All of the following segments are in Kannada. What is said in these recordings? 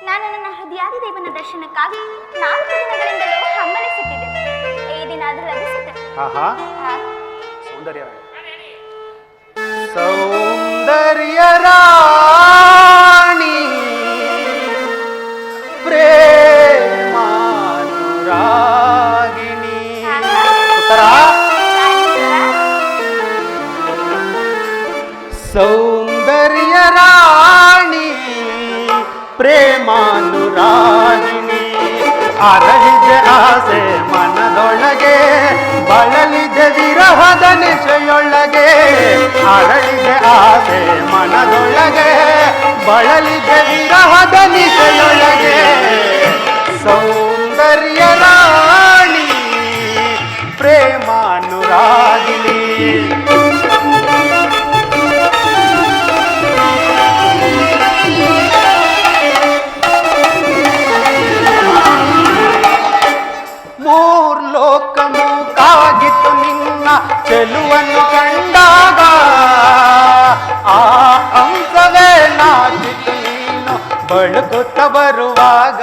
ನಾನು ನನ್ನ ಹೃದಯಾದಿದೇವನ ದರ್ಶನಕ್ಕಾಗಿ 4 ದಿನಗಳಿಂದಲೂ ಹಮ್ಮಲಿಸುತ್ತಿದ್ದೆ. ಈ ದಿನ ಅದು ಲಭಿಸಿದೆ. ಸೌಂದರ್ಯ ರಾಣಿ ಪ್ರೇಮಾನುರಾಗಿಣಿ. ಸೌಂದರ್ಯ ರಾಣಿ ಪ್ರೇಮಾನುರಾಗಿಣಿ. ಅರಳಿದೆ ಆಸೆ ಮನದೊಳಗೆ, ಬಳಲಿದೆ ವಿರಹದ ನೆಶೆಯೊಳಗೆ. ಅರಳಿದೆ ಆಸೆ ಮನದೊಳಗೆ, ಬಳಲಿದೆ ವಿರಹದ ನೆಶೆಯೊಳಗೆ. ಸೌಂದರ್ಯ ರಾಣಿ ಪ್ರೇಮಾನುರಾಗಿಣಿ. ಮೂರ್ಲೋಕ ಮೂಕಾಗಿತ್ತು ನಿನ್ನ ಚೆಲುವನ್ನು ಕಂಡಾಗ. ಆ ಅಂಶವೇ ನಾಚಿತು ನೀನು ಬಳುಕುತ್ತ ಬರುವಾಗ.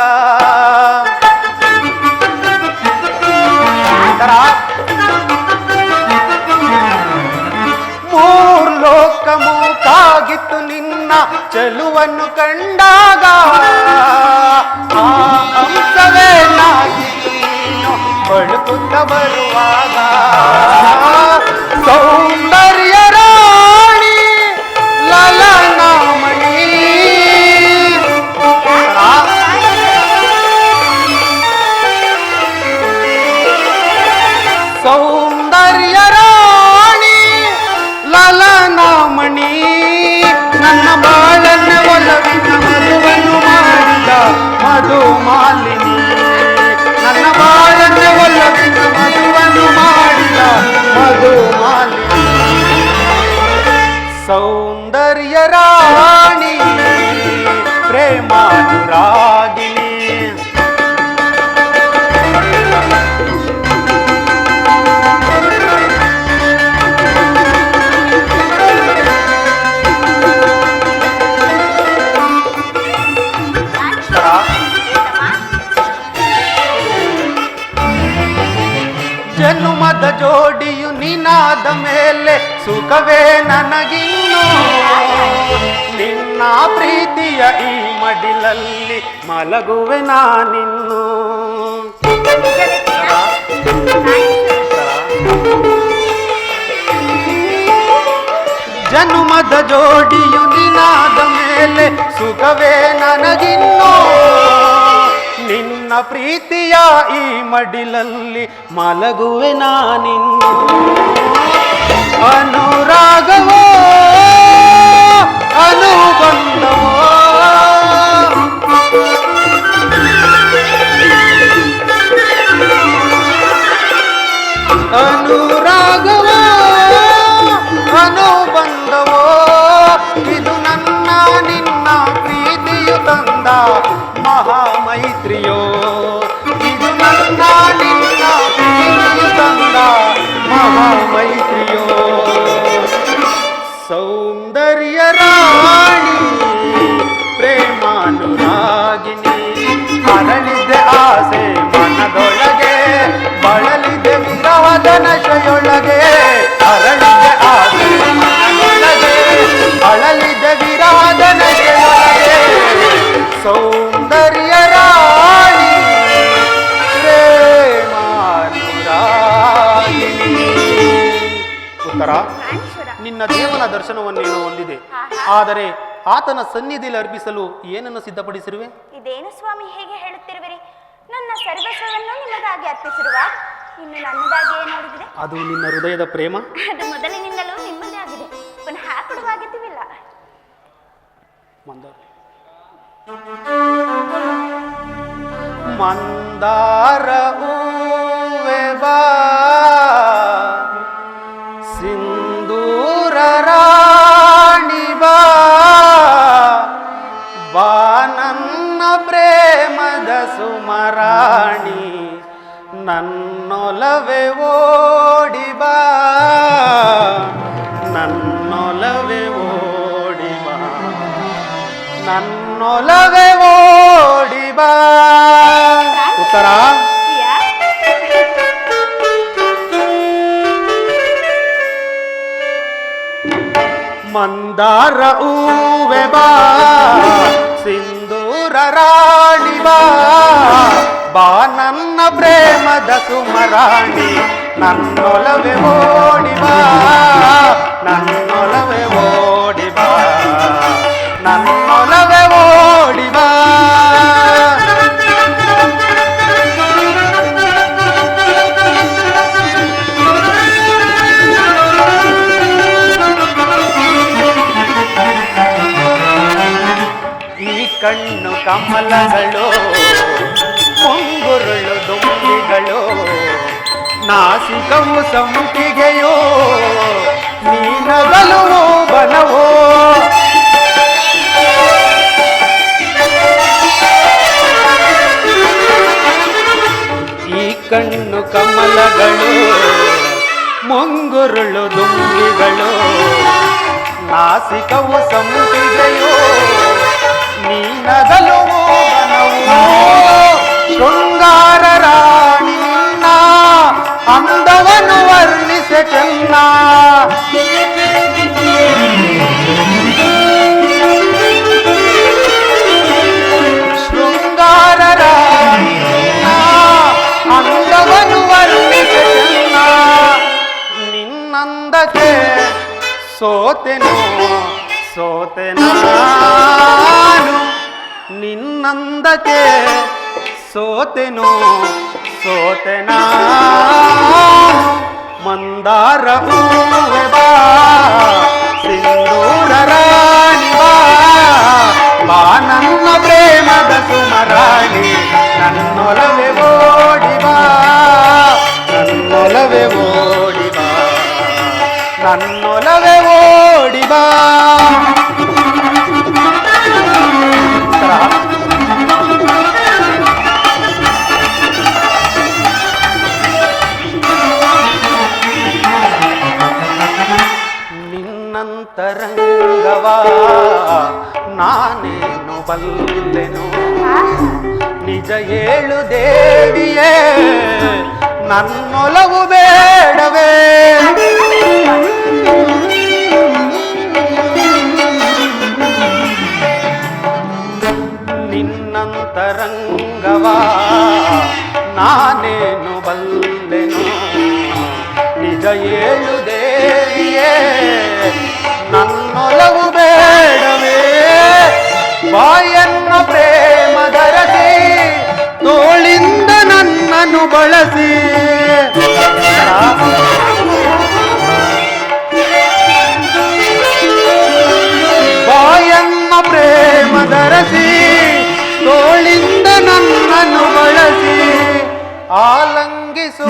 ಮೂರ್ಲೋಕ ಮೂಕಾಗಿತ್ತು ನಿನ್ನ ಚೆಲುವನ್ನು ಕಂಡಾಗ. ಆ ಅಂಶವೇ ನಾಚಿತು ನೀನು ಬಳುಕುತ್ತ ಬರುವಾಗ. ಸೌಂದರ್ಯ ರಾಣಿ ಲಲನಾಮಣಿ. ಸೌಂದರ್ಯ ರಾಣಿ ಲಲನಾಮಣಿ. ನನ್ನ ಬಾಳನ್ನ ಒಲವಿನ ಮಧುವನ್ನು ಮಾಡಿದ ಮಧುಮಾಲಿನಿ. ನನ್ನ ಬಾಳನ್ನ ಒಲವಿನ ಮಧುವನ್ನು ಮಾಡಿದ ಮಧುಮಾಲಿನಿ. ಸೌಂದರ್ಯ ರಾಣಿ ಪ್ರೇಮಾನುರಾಗಿಣಿ. ಜನುಮದ ಜೋಡಿಯು ನೀನಾದ ಮೇಲೆ ಸುಖವೇ ನನಗಿನ್ನು. ನಿನ್ನ ಪ್ರೀತಿಯ ಈ ಮಡಿಲಲ್ಲಿ ಮಲಗುವೆ ನಾನಿನ್ನು. ಜನುಮದ ಜೋಡಿಯು ನೀನಾದ ಮೇಲೆ ಸುಖವೇ ನನಗಿನ್ನು. ನಿನ್ನ ಪ್ರೀತಿಯ ಈ ಮಡಿಲಲ್ಲಿ ಮಲಗುವೆ ನಾನಿನ್ನು. ಅನುರಾಗವೋ ಅನುಬಂಧವೋ ಅನುರಾಗವೋ ಅನುಬಂಧವೋ. ಇದು ನನ್ನ ನಿನ್ನ ಪ್ರೀತಿಯು ತಂದ ಮಹಾಮೈತ್ರಿಯೋ. ಇದು ನನ್ನ ನಿನ್ನ ಪ್ರೀತಿಯು ತಂದ ಮಹಾಮೈತ್ರಿಯೋ. ಸೌಂದರ್ಯ ರಾಣಿ ಪ್ರೇಮಾನುರಾಗಿಣಿ. ಅರಳಿದೆ ಆಸೆ ಮನದೊಳಗೆ, ಬಳಲಿದೆ ವಿರಹದ ನಶೆಯೊಳಗೆ. ಅರಳಿದೆ ಆಸೆ ಮನದೊಳಗೆ, ಅಳಲಿದೆ ವಿರಹದ ನಶೆಯೊಳಗೆ. ಸೌಂದರ್ಯ ರಾಣಿ ಪ್ರೇಮಾನುರಾಗಿಣಿ. ದರ್ಶನವನ್ನೇನೋ ಹೊಂದಿದೆ. ಆದರೆ ಆತನ ಸನ್ನಿಧಿಯಲ್ಲಿ ಅರ್ಪಿಸಲು ಏನನ್ನು ಸಿದ್ಧಪಡಿಸಿರುವೆ? ಇದೇನು ಸ್ವಾಮಿ ಹೇಗೆ ಹೇಳುತ್ತಿರುವಿರಿ? ನನ್ನ ಸರ್ವಸ್ವವನ್ನು ನಿಮಗಾಗಿ ಅರ್ಪಿಸಿರುವ ಇನ್ನು ನನ್ನದಾಗಿ ಏನು ನೋಡಿದಿದೆ? ಅದು ನಿನ್ನ ಹೃದಯದ ಪ್ರೇಮ. ಅದು ಮೊದಲಿನಿಂದಲೂ ನಿಮ್ಮದೇ ಆಗಿದೆ, ಪುನಃ ಕೊಡುವ ಅಗತ್ಯವಿಲ್ಲ. ಮಂದಾರ ಹೂವೆ ಬಾ, ಸಿಂಧೂರ ರಾಣಿ ಬಾ, ಬಾ ನನ್ನ ಪ್ರೇಮದ ಸುಮರಾಣಿ, ನನ್ನೊಲವೆ ಓಡಿ ಬಾ, ನನ್ನೊಲವೆ ಓಡಿ ಬಾ, ನನ್ನೊಲವೆ ಓಡಿ ಬಾ. ಉತ್ತರ ಮಂದಾರ ಹೂವೆ ಬಾ, ಸಿಂಧೂರ ರಾಣಿ ಬಾ, ಬಾ ನನ್ನ ಪ್ರೇಮದ ಸುಮರಾಣಿ, ನನ್ನೊಲವೆ ಓಡಿ ಬಾ, ನನ್ನೊಲವೆ ಓಡಿ ಬಾ, ನನ್ನೊಲವೆ ಓಡಿ ಬಾ. ಕಣ್ಣು ಕಮಲಗಳು, ಮುಂಗುರುಳು ದುಂಬಿಗಳು, ನಾಸಿಕವು ಸಂಪಿಗೆಯೋ, ನೀನಗಲು ಬನವೋ, ಈ ಕಣ್ಣು ಕಮಲಗಳು, ಮುಂಗುರುಳು ದುಂಬಿಗಳು, ನಾಸಿಕವು ಸಂಪಿಗೆಯೋ, ನೀನಗಲು ಬನವೋ, ಶೃಂಗಾರ ರಾಣಿ ನಿನ್ನ ಅಂದವನ್ನು ವರ್ಣಿಸೆ ಚೆನ್ನ, ಶೃಂಗಾರ ರಾಣಿ ನಿನ್ನ ಅಂದವನ್ನು ವರ್ಣಿಸೆ ಚೆನ್ನ, ನಿನ್ನಂದಕ್ಕೆ ಸೋತೆನು ಸೋತೆನು, ನಿನ್ನಂದಕ್ಕೆ ಸೋತೆನು ಸೋತೆನ, ಮಂದಾರ ಹೂವೆ ಬಾ, ಸಿಂಧೂರ ರಾಣಿ ಬಾ, ಬಾ ನನ್ನ ಪ್ರೇಮದ ಸುಮರಾಣಿ, ನನ್ನೊಲವೆ ಓಡಿ ಬಾ, ನನ್ನೊಲವೆ ಓಡಿ ಬಾ, ನನ್ನೊಲವೆ ಓಡಿ ಬಾ. ನಿನ್ನಂತರಂಗವಾ ನಾನೇನು ಬಲ್ಲೆನು, ನಿಜ ಹೇಳು ದೇವಿಯೇ ನನ್ನೊಲವು ಬೇಡವೇ, ನಿನ್ನಂತರಂಗವಾ ನಾನೇನು ಬಲ್ಲೆನು, ನಿಜ ಹೇಳು ದೇವಿಯೇ ನನ್ನೊಲವು ಬೇಡವೇ, ಬಾಯನ್ನ ಪ್ರೇಮ ಧರಸಿ ತೋಳಿಂದ ನನ್ನನ್ನು ಬಳಸಿ, ಬಾಯನ್ನ ಪ್ರೇಮ ಧರಸಿ ತೋಳಿಂದ ನನ್ನನ್ನು ಬಳಸಿ, ಆಲಂಗಿಸು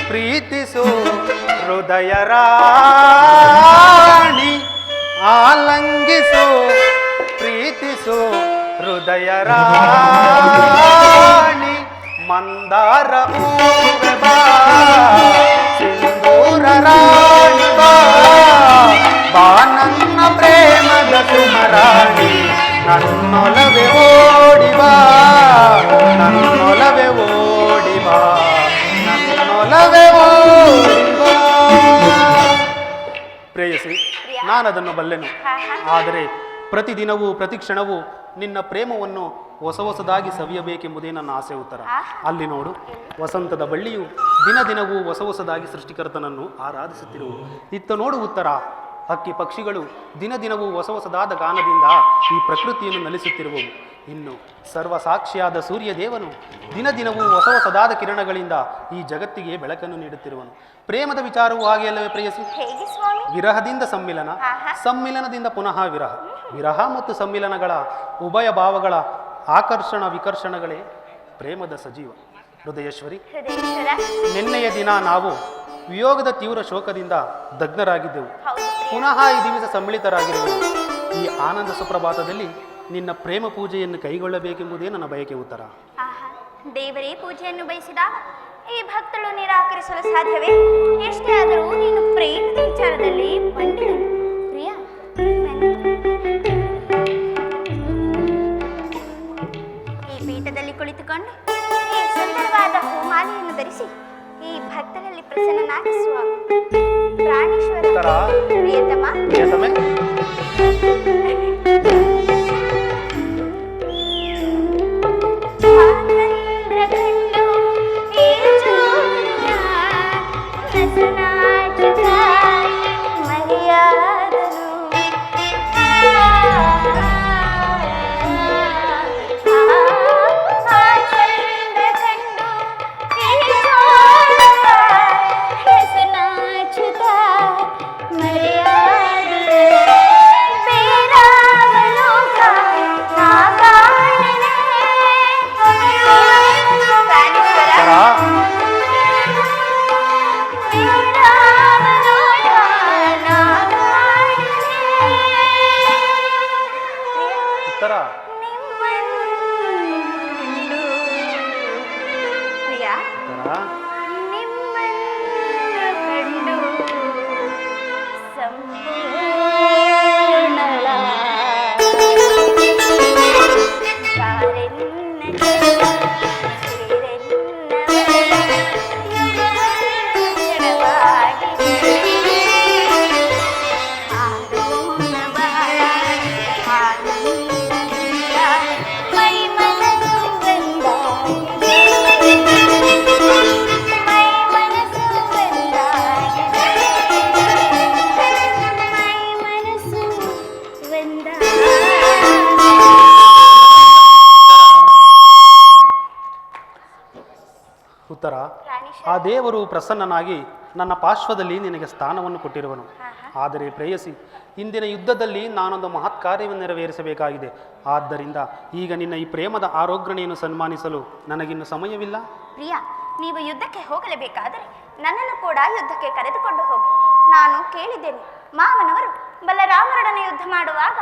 ಪ್ರೀತಿಸು ಹೃದಯ ರಾಣಿ, ಆಲಂಗಿಸು ಪ್ರೀತಿಸು ಹೃದಯ ರಾಣಿ, ಮಂದಾರ ಹೂವೆ ಬಾ, ಸಿಂಧೂರ ರಾಣಿ ಬಾ, ಬಾ ನನ್ನ ಪ್ರೇಮದ ಸುಮರಾಣಿ, ನನ್ನೊಲವೆ ಓಡಿ ಬಾ, ನನ್ನೊಲವೆ ಓಡಿ ಬಾ, ನನ್ನೊಲವೆ ಓಡಿ ಬಾ. ಪ್ರೇಯಸಿ, ನಾನದನ್ನು ಬಲ್ಲೆನು, ಆದರೆ ಪ್ರತಿದಿನವೂ ಪ್ರತಿಕ್ಷಣವೂ ನಿನ್ನ ಪ್ರೇಮವನ್ನು ಹೊಸ ಹೊಸದಾಗಿ ಸವಿಯಬೇಕೆಂಬುದೇ ನನ್ನ ಆಸೆ. ಉತ್ತರ ಅಲ್ಲಿ ನೋಡು, ವಸಂತದ ಬಳ್ಳಿಯು ದಿನ ದಿನವೂ ಹೊಸ ಹೊಸದಾಗಿ ಸೃಷ್ಟಿಕರ್ತನನ್ನು ಆರಾಧಿಸುತ್ತಿರುವುದು. ಇತ್ತ ನೋಡು ಉತ್ತರ, ಹಕ್ಕಿ ಪಕ್ಷಿಗಳು ದಿನ ದಿನವೂ ಹೊಸ ಹೊಸದಾದ ಗಾನದಿಂದ ಈ ಪ್ರಕೃತಿಯನ್ನು ನಲಿಸುತ್ತಿರುವವು. ಇನ್ನು ಸರ್ವಸಾಕ್ಷಿಯಾದ ಸೂರ್ಯದೇವನು ದಿನ ದಿನವೂ ಹೊಸ ಹೊಸದಾದ ಕಿರಣಗಳಿಂದ ಈ ಜಗತ್ತಿಗೆ ಬೆಳಕನ್ನು ನೀಡುತ್ತಿರುವನು. ಪ್ರೇಮದ ವಿಚಾರವೂ ಹಾಗೆ ಅಲ್ಲವೇ ಪ್ರೇಯಸಿ? ಹೇಗೆ ಸ್ವಾಮಿ? ವಿರಹದಿಂದ ಸಮ್ಮಿಲನ, ಸಮ್ಮಿಲನದಿಂದ ಪುನಃ ವಿರಹ, ವಿರಹ ಮತ್ತು ಸಮ್ಮಿಲನಗಳ ಉಭಯ ಭಾವಗಳ ಆಕರ್ಷಣ ವಿಕರ್ಷಣಗಳೇ ಪ್ರೇಮದ ಸಜೀವ. ಹೃದಯೇಶ್ವರಿ, ನಿನ್ನೆಯ ದಿನ ನಾವು ವಿಯೋಗದ ತೀವ್ರ ಶೋಕದಿಂದ ದಗ್ಧರಾಗಿದ್ದೆವು. ಪುನಃ ಈ ದಿವಸ ಸಮ್ಮಿಳಿತರಾಗಿರುವೆವು. ಈ ಆನಂದ ಸುಪ್ರಭಾತದಲ್ಲಿ ನಿನ್ನ ಪ್ರೇಮ ಪೂಜೆಯನ್ನು ಕೈಗೊಳ್ಳಬೇಕೆಂಬುದೇ ನನ್ನ ಬಯಕೆ. ಉತ್ತರ. ದೇವರೇ ಪೂಜೆಯನ್ನು ಬಯಸಿದಾಗ ಈ ಭಕ್ತಳು ನಿರಾಕರಿಸಲು ಸಾಧ್ಯವೇ? ಎಷ್ಟೇ ಆದರೂ ನೀನು ಪ್ರೇಮದ ವಿಚಾರದಲ್ಲಿ ಪಂಡಿತನು. ಪ್ರಿಯ, ಈ ಪೀಠದಲ್ಲಿ ಕುಳಿತುಕೊಂಡು ಈ ಸುಂದರವಾದ ಹೂಮಾಲೆಯನ್ನು ಧರಿಸಿ ಈ ಭಕ್ತರಲ್ಲಿ ಪ್ರಸನ್ನನಾಗಿಸುವ ಪ್ರಾಣೇಶ್ವರ ಪ್ರಿಯತಮ. ಉತ್ತರ. ಆ ದೇವರು ಪ್ರಸನ್ನನಾಗಿ ನನ್ನ ಪಾರ್ಶ್ವದಲ್ಲಿ ನಿನಗೆ ಸ್ಥಾನವನ್ನು ಕೊಟ್ಟಿರುವನು. ಆದರೆ ಪ್ರೇಯಸಿ, ಇಂದಿನ ಯುದ್ಧದಲ್ಲಿ ನಾನೊಂದು ಮಹತ್ ಕಾರ್ಯವನ್ನು ನೆರವೇರಿಸಬೇಕಾಗಿದೆ. ಆದ್ದರಿಂದ ಈಗ ನಿನ್ನ ಈ ಪ್ರೇಮದ ಆರೋಗ್ಯಣೆಯನ್ನು ಸನ್ಮಾನಿಸಲು ನನಗಿನ್ನು ಸಮಯವಿಲ್ಲ. ಪ್ರಿಯ, ನೀವು ಯುದ್ಧಕ್ಕೆ ಹೋಗಲೇಬೇಕಾದರೆ ನನ್ನನ್ನು ಕೂಡ ಯುದ್ಧಕ್ಕೆ ಕರೆದುಕೊಂಡು ಹೋಗಿ. ನಾನು ಕೇಳಿದ್ದೇನೆ, ಮಾವನವರು ಬಲರಾಮರೊಡನೆ ಯುದ್ಧ ಮಾಡುವಾಗ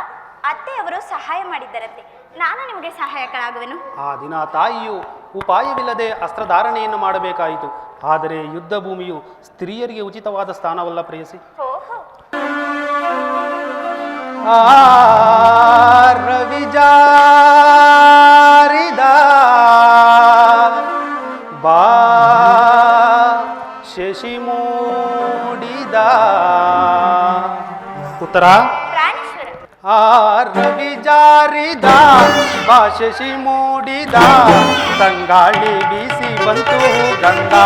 ಅತ್ತೆಯವರು ಸಹಾಯ ಮಾಡಿದ್ದರಂತೆ. ನಾನು ನಿಮಗೆ ಸಹಾಯಕರಾಗುವೆನು. ಆ ದಿನ ತಾಯಿಯು ಉಪಾಯವಿಲ್ಲದೆ ಅಸ್ತ್ರಧಾರಣೆಯನ್ನು ಮಾಡಬೇಕಾಯಿತು. ಆದರೆ ಯುದ್ಧ ಭೂಮಿಯು ಸ್ತ್ರೀಯರಿಗೆ ಉಚಿತವಾದ ಸ್ಥಾನವಲ್ಲ ಪ್ರೇಯಸಿ. ರವಿಜಾರಿದ ಬಾ ಶಶಿ ಮೂಡಿದ. ಉತ್ತರ. ರವಿಜಾರಿದ ಬಾ ಶಶಿ ಮೂಡಿದ, ತಂಗಾಳಿ ಬೀಸಿ ಬಂತು ಗಂಗಾ,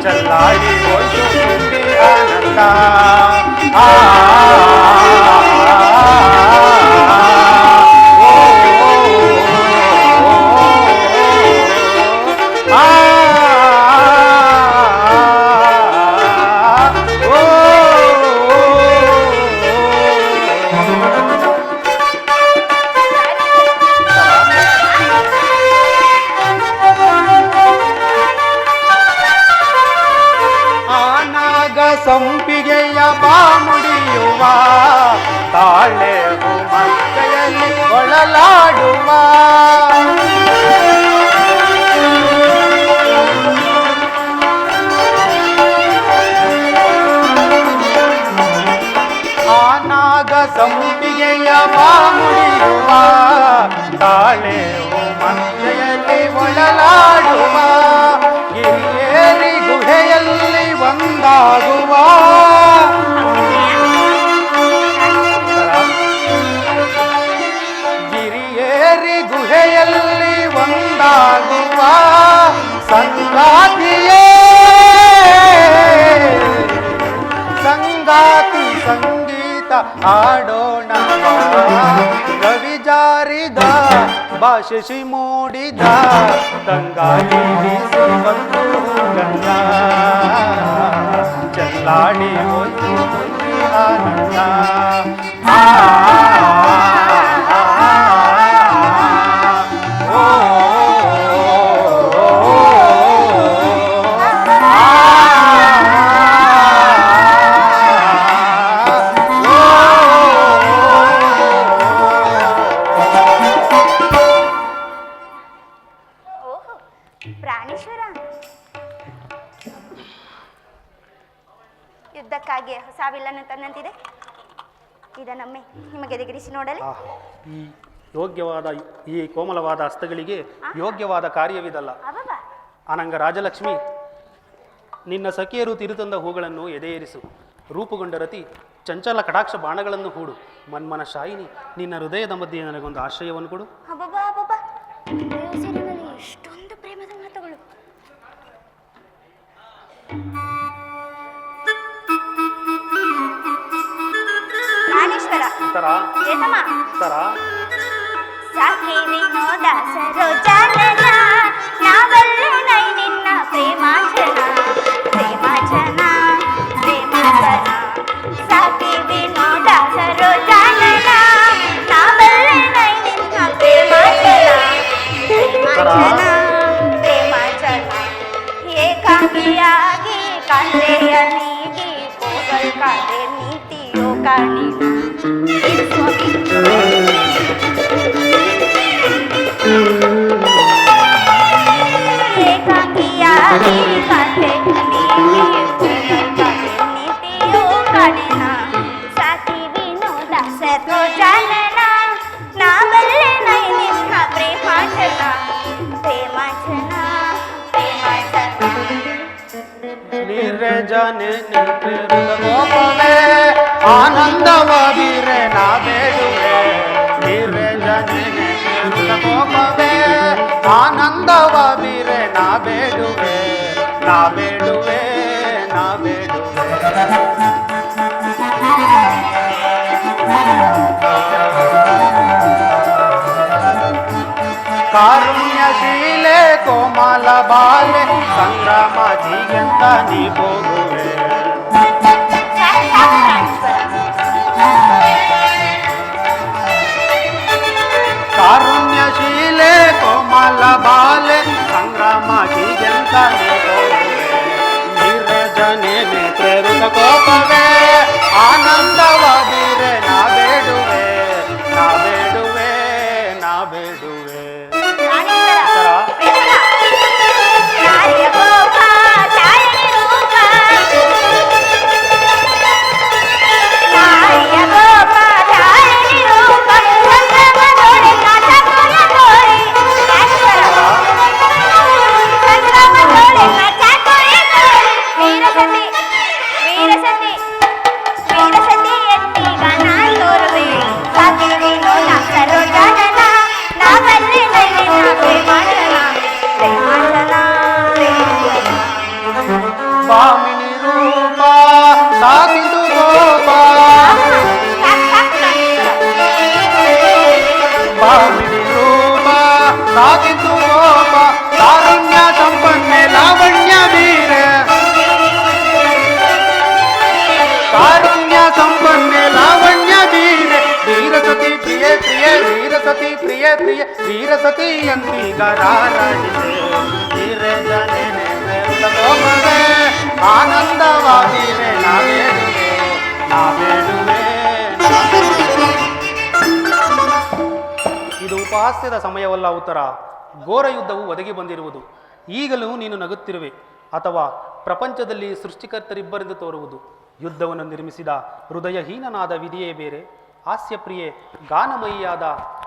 ಚಲ್ಲಾಡಿ ಹೋಯ್ತು ತುಂಬಿ ಆನಂದ. ಸಂಪಿಗೆಯ ಬಾಮುಡಿಯುವ ತಾಳೆ ಮಕ್ಕಳಲ್ಲಿ ಒಳಲಾಡುವ, ಆನಾಗ ಸಂಪಿಗೆಯ ಬಾಮುಡಿಯುವ ತಾಳೆ ಮಕ್ಕಳಲ್ಲಿ ಒಳಲಾಡುವ, ಗಿರಿಯೇರಿ ಗುಹೆಯಲ್ಲಿ ಒಂದಾಗುವ, ಗಿರಿಯೇರಿ ಗುಹೆಯಲ್ಲಿ ಒಂದಾಗುವ ಸಂಗಾತಿಯೇ ಸಂಗಾತಿ ಆಡೋಣ ರವಿ ಜಾರಿದ ಭಾಷೆ ಮೂಡಿದ ತಂಗಾಳಿ ಬೀಸಿ ಬಂತು ಗಂಗಾ ಚೆಲ್ಲಾಡಿ ಹೋಯ್ತು ಆನಂದ ಪ್ರಾಣೇಶ್ವರ, ಯುದ್ಧಕ್ಕಾಗಿ ಹೊಸ ವಿಲ್ಲನ್ನು ತಂದಂತಿದೆ. ಇದನ್ನೊಮ್ಮೆ ನಿಮಗೆ ಎದುರಿಸಿ ನೋಡಲಿ. ಈ ಯೋಗ್ಯವಾದ ಈ ಕೋಮಲವಾದ ಹಸ್ತಗಳಿಗೆ ಯೋಗ್ಯವಾದ ಕಾರ್ಯವಿದಲ್ಲ. ಅನಂಗ ರಾಜಲಕ್ಷ್ಮಿ, ನಿನ್ನ ಸಖಿಯರು ತಿರುತಂದ ಹೂಗಳನ್ನು ಎದೆಯೇರಿಸು. ರೂಪುಗೊಂಡ ರತಿ ಚಂಚಲ ಕಟಾಕ್ಷ ಬಾಣಗಳನ್ನು ಹೂಡು. ಮನ್ಮನ ಶಾಯಿನಿ, ನಿನ್ನ ಹೃದಯದ ಮಧ್ಯೆ ನನಗೊಂದು ಆಶ್ರಯವನ್ನು ಕೊಡು. ಎಷ್ಟೊಂದು ಪ್ರೇಮದ ಮಾತುಗಳು. ಪ್ರಾಣೇಶ್ವರ, ಸಾಕಿ ವಿನೋದ ಸರೋಜಾನನ ನಾವಲ್ಲೇ ನೈ ನಿನ್ನ ಪ್ರೇಮಾಂಜನ ಪ್ರೇಮಾಂಜನ ಪ್ರೇಮಾಂಜನ. ಸಾಕಿ ವಿನೋದ ಸರೋಜಾನನ ನಾವಲ್ಲೇ ನೈ ನಿನ್ನ ಪ್ರೇಮಾಂಜನ ಪ್ರೇಮಾಂಜನ ಪ್ರೇಮಾಂಜನ. ಏಕಾಂಗಿಯಾಗಿ ಕಾಂತೆಯ ನೀಗಿ ಹೋಗಲ್ ಕಾದೆ ನೀತಿಯೋ ಕಾಣಿ ಏಕಾಂಗಿಯಾಗಿ ಕಾಂತೆ ನೀತಿಯೋ ಕಾಣಿನ. ಸಾಕಿ ವಿನೋದ ಸರೋಜಾನನ ನಾವಲ್ಲೇ ನೈ ನಿನ್ನ ಪ್ರೇಮಾಂಜನ ಪ್ರೇಮಾಂಜನ ಪ್ರೇಮಾಂಜನ. ನಿರ್ಜನೆ ಗೋಪವೇ ಆನಂದವ ಬೀರೆ ನಾ ಬೇಡುವೆ. ನಿರ್ಜನೆ ಗೋಪವೇ ಆನಂದವ ಬೀರೆ ನಾ ಬೇಡುವೆ ನಾ ಬೇಡುವೆ ನಾ ಬೇಡುವೆ. ಕಾರುಣ್ಯಶೀಲೆ ಕೋಮಲ ಬಾಲೆ ಸಂಗ್ರಾಮ ಜೀಗಂತ ನೀ ಹೋಗುವೆ. ಕಾರುಣ್ಯಶೀಲೆ ಕೋಮಲ ಬಾಲೆ ಸಂಗ್ರಾಮ ಜೀಗಂತ ನೀ ಹೋಗುವೆ. ನಿರ್ಜನೆ ಪ್ರೇರುತ ಕೋಪವೇ ಆನಂದವ ಬೀರೆ ನಾ ಬೇಡುವೆ ನಾ ಬೇಡುವೆ ನಾ ಬೇಡುವೆ. ಭಾಮಿನಿ ರೂಪ ಸಾಗಿದು ಗೋಪ ಭಾಮಿನಿ ರೂಪ ಸಾಗಿದು ಗೋಪ ತಾರುಣ್ಯ ಸಂಪನ್ನೆ ಲಾವಣ್ಯ ವೀರ ತಾರುಣ್ಯ ಸಂಪನ್ನೆ ಲಾವಣ್ಯ ವೀರ. ವೀರಸತಿ ಪ್ರಿಯ ಪ್ರಿಯ ವೀರಸತಿ ಪ್ರಿಯ ಪ್ರಿಯ ವೀರಸತಿ ಅಂತೀಗ ರಾರಾಡಿದೆ. ನಿರ್ಜನೆ ಗೋಪವೇ ಆನಂದವಾಗಿರೆ ನಾ ಬೇಡುವೆ ನಾ ಬೇಡುವೆ. ಇದು ಉಪಹಾಸ್ಯದ ಸಮಯವಲ್ಲ ಉತ್ತರ. ಘೋರ ಯುದ್ಧವು ಒದಗಿ ಬಂದಿರುವುದು. ಈಗಲೂ ನೀನು ನಗುತ್ತಿರುವೆ ಅಥವಾ ಪ್ರಪಂಚದಲ್ಲಿ ಸೃಷ್ಟಿಕರ್ತರಿಬ್ಬರೆಂದು ತೋರುವುದು. ಯುದ್ಧವನ್ನು ನಿರ್ಮಿಸಿದ ಹೃದಯಹೀನನಾದ ವಿಧಿಯೇ ಬೇರೆ, ಹಾಸ್ಯಪ್ರಿಯೆ ಗಾನಮಯಿಯಾದ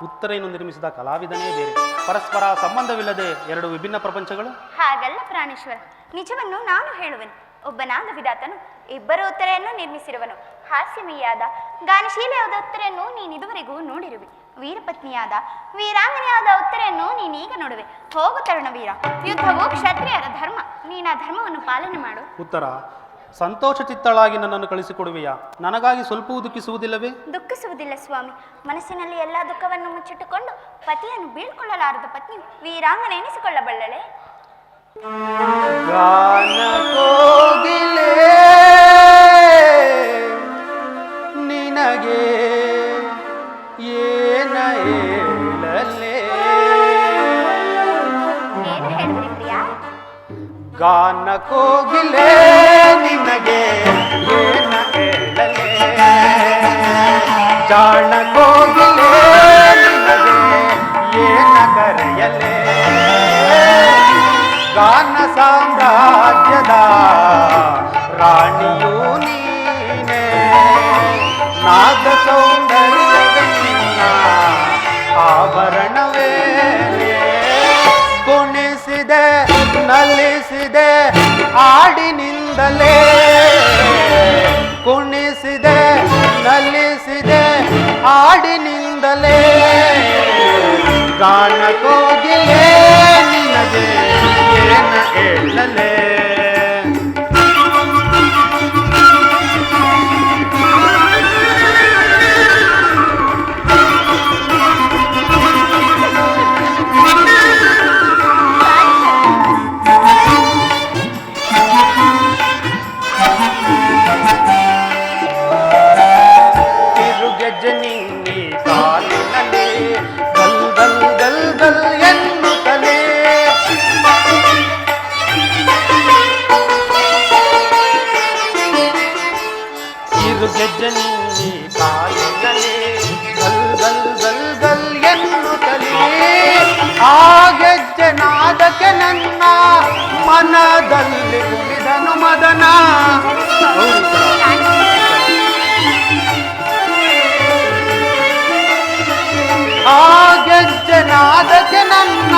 ಉತ್ತರೆಯನ್ನು ನಿರ್ಮಿಸಿದ ಕಲಾವಿದನೇ ಬೇರೆ. ಪರಸ್ಪರ ಸಂಬಂಧವಿಲ್ಲದೆ ಎರಡು ವಿಭಿನ್ನ ಪ್ರಪಂಚಗಳು. ಹಾಗಲ್ಲ ಪ್ರಾಣೇಶ್ವರ, ನಿಜವನ್ನು ನಾನು ಹೇಳುವೆನು. ಒಬ್ಬನಾದ ವಿಧಾತನು ಇಬ್ಬರು ಉತ್ತರೆಯನ್ನು ನಿರ್ಮಿಸಿರುವನು. ಹಾಸ್ಯಮಯಿಯಾದ ಗಾನಶೀಲೆಯಾದ ಉತ್ತರೆಯನ್ನು ನೀನಿದುವರೆಗೂ ನೋಡಿರುವೆ. ವೀರಪತ್ನಿಯಾದ ವೀರಾಂಗನೆಯಾದ ಉತ್ತರೆಯನ್ನು ನೀನೀಗ ನೋಡುವೆ. ಹೋಗು ತರುಣ ವೀರ, ಯುದ್ಧವು ಕ್ಷತ್ರಿಯರ ಧರ್ಮ. ನೀನ ಧರ್ಮವನ್ನು ಪಾಲನೆ ಮಾಡು. ಉತ್ತರ, ಸಂತೋಷ ಚಿತ್ತಳಾಗಿ ನನ್ನನ್ನು ಕಳಿಸಿಕೊಡುವೆಯಾ? ನನಗಾಗಿ ಸ್ವಲ್ಪವೂ ದುಃಖಿಸುವುದಿಲ್ಲವೇ? ದುಃಖಿಸುವುದಿಲ್ಲ ಸ್ವಾಮಿ. ಮನಸ್ಸಿನಲ್ಲಿ ಎಲ್ಲ ದುಃಖವನ್ನು ಮುಚ್ಚಿಟ್ಟುಕೊಂಡು ಪತಿಯನ್ನು ಬೀಳ್ಕೊಳ್ಳಲಾರದ ಪತ್ನಿ ವೀರಾಂಗನೆ ಎನಿಸಿಕೊಳ್ಳಬಲ್ಲಳೆ. ನಿನಗೆ ಏನ ಹೇಳಲೇ? ಏನು ಹೇಳಿದ್ರಿ ಪ್ರಿಯಾ? ಗಾನ ಕೋಗಿಲೆ ನಿನಗೆ ಏನ ಹೇಳಲೇ? ಜಾಣ ಕೋಗಿಲೆ ನಿನಗೆ ಏನ ಕರೆಯಲೇ? ಗಾನ ಸಾಮ್ರಾಜ್ಯದ ರಾಣಿಯೂ ನೀನೇ, ನಾದ ಸೌಂದರ್ಯವೆನ್ನ ಆಭರಣವೇ. ಕುಣಿಸಿದೆ ನಲಿಸಿದೆ ಹಾಡಿನಿಂದಲೇ, ಕುಣಿಸಿದೆ ನಲಿಸಿದೆ ಹಾಡಿನಿಂದಲೇ. ಗಾನ ಕೋಗಿಲೆ ನಿನಗೆ ಏನ ಹೇಳಲೇ? ತಿರುಗೆಜ್ಜೆ ನಿನ್ನಿ ಕಾಲಿನಲ್ಲಿ ಗಲ್ ಗಲ್ ಗಲ್ ಗಲ್ ಎನ್ನುತ್ತಲೇ, ತಿರುಗೆಜ್ಜೆ ನಿನ್ನಿ ಕಾಲಿನಲ್ಲಿ ಗಲ್ ಗಲ್ ಗಲ್ ಗಲ್ ಎನ್ನುತ್ತಲೇ. ಆ ಗೆಜ್ಜೆ ನಾದಕ್ಕೆ ನನ್ನ ಮನದಲ್ಲಿ ಕುಣಿದನು ಮದನ. ಆ ಗೆಜ್ಜೆ ನಾದಕ್ಕೆ ನನ್ನ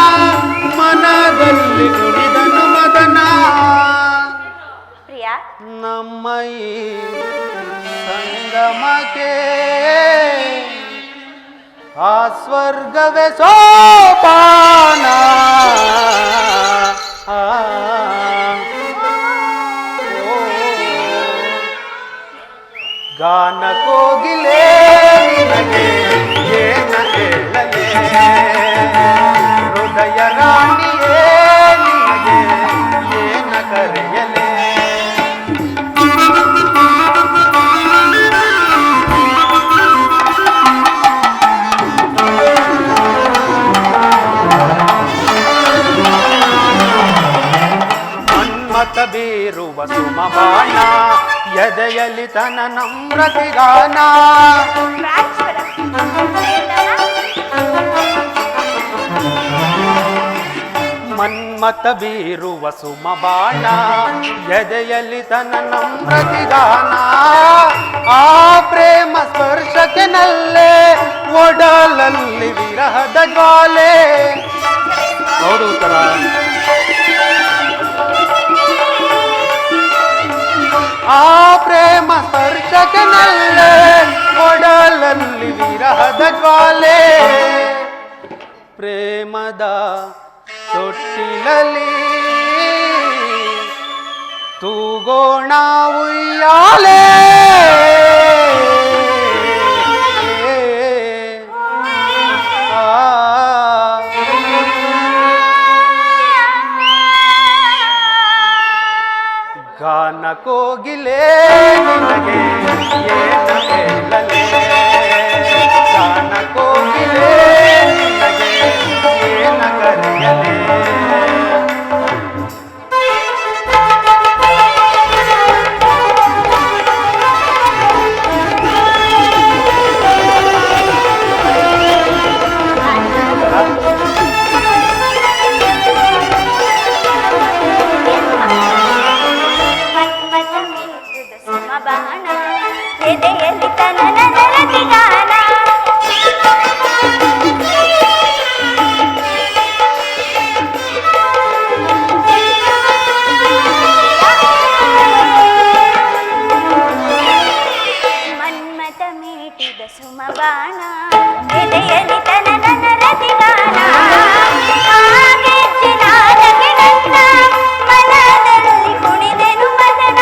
ಮನದಲ್ಲಿ ಕುಣಿದನು ಮದನ. ಪ್ರಿಯಾ, ನಮ್ಮ ಈ ಸಂಗಮಕ್ಕೆ ಆ ಸ್ವರ್ಗವೇ ಸೋಪಾನ. ಗಾನ ಕೋಗಿಲೆ ನಿನಗೆ ಏನ ಹೇಳಲೇ? ಹೃದಯ ರಾಣಿಯೇ ನಿನಗೆ ಏನ ಕರೆಯಲೇ? ಮನ್ಮಥ ಬೀರುವ ಸುಮಬಾಣ, ಎದೆಯಲ್ಲಿ ತನ ನಮ್ರತಿಗಾನ. ಮನ್ಮಥ ಬೀರುವ ಸುಮಬಾಣ, ಎದೆಯಲ್ಲಿ ತನ ನಮ್ರತಿಗಾನ. ಆ ಪ್ರೇಮ ಸ್ಪರ್ಶಕ್ಕೆ ನಲ್ಲೆ ಒಡಲಲ್ಲಿ ವಿರಹದ ಜ್ವಾಲೆ. ಹೌದು ಉತ್ತರ. ಆ ಪ್ರೇಮ ಸ್ಪರ್ಶಕ್ಕೆ ನಲ್ಲೆ ಒಡಲಲ್ಲಿ ವಿರಹದ ಜ್ವಾಲೆ. ಪ್ರೇಮದ ತೊಟ್ಟಿಲಲ್ಲಿ ತೂಗೋಣ ಉಯ್ಯಾಲೆ. ಗಾನ ಕೋಗಿಲೆ ನಿನಗೆ ಏನ ಹೇಳಲೇ? ಗಾನ ಕೋಗಿಲೆ ನಿನಗೆ ಏನ ಕರೆಯಲೇ? ಬಾಣ ಎದೆಯಲ್ಲಿ ತನ ನರತಿಗಾನ. ಮನ್ಮಥ ಮೀಟಿದ ಸುಮಬಾಣ ಎದೆಯಲ್ಲಿ ತನ ನರತಿಗಾನ. ಗೆಜ್ಜೆ ನಾದಕ್ಕೆ ನನ್ನ ಮನದಲ್ಲಿ ಕುಣಿದೆನು ಮದನ.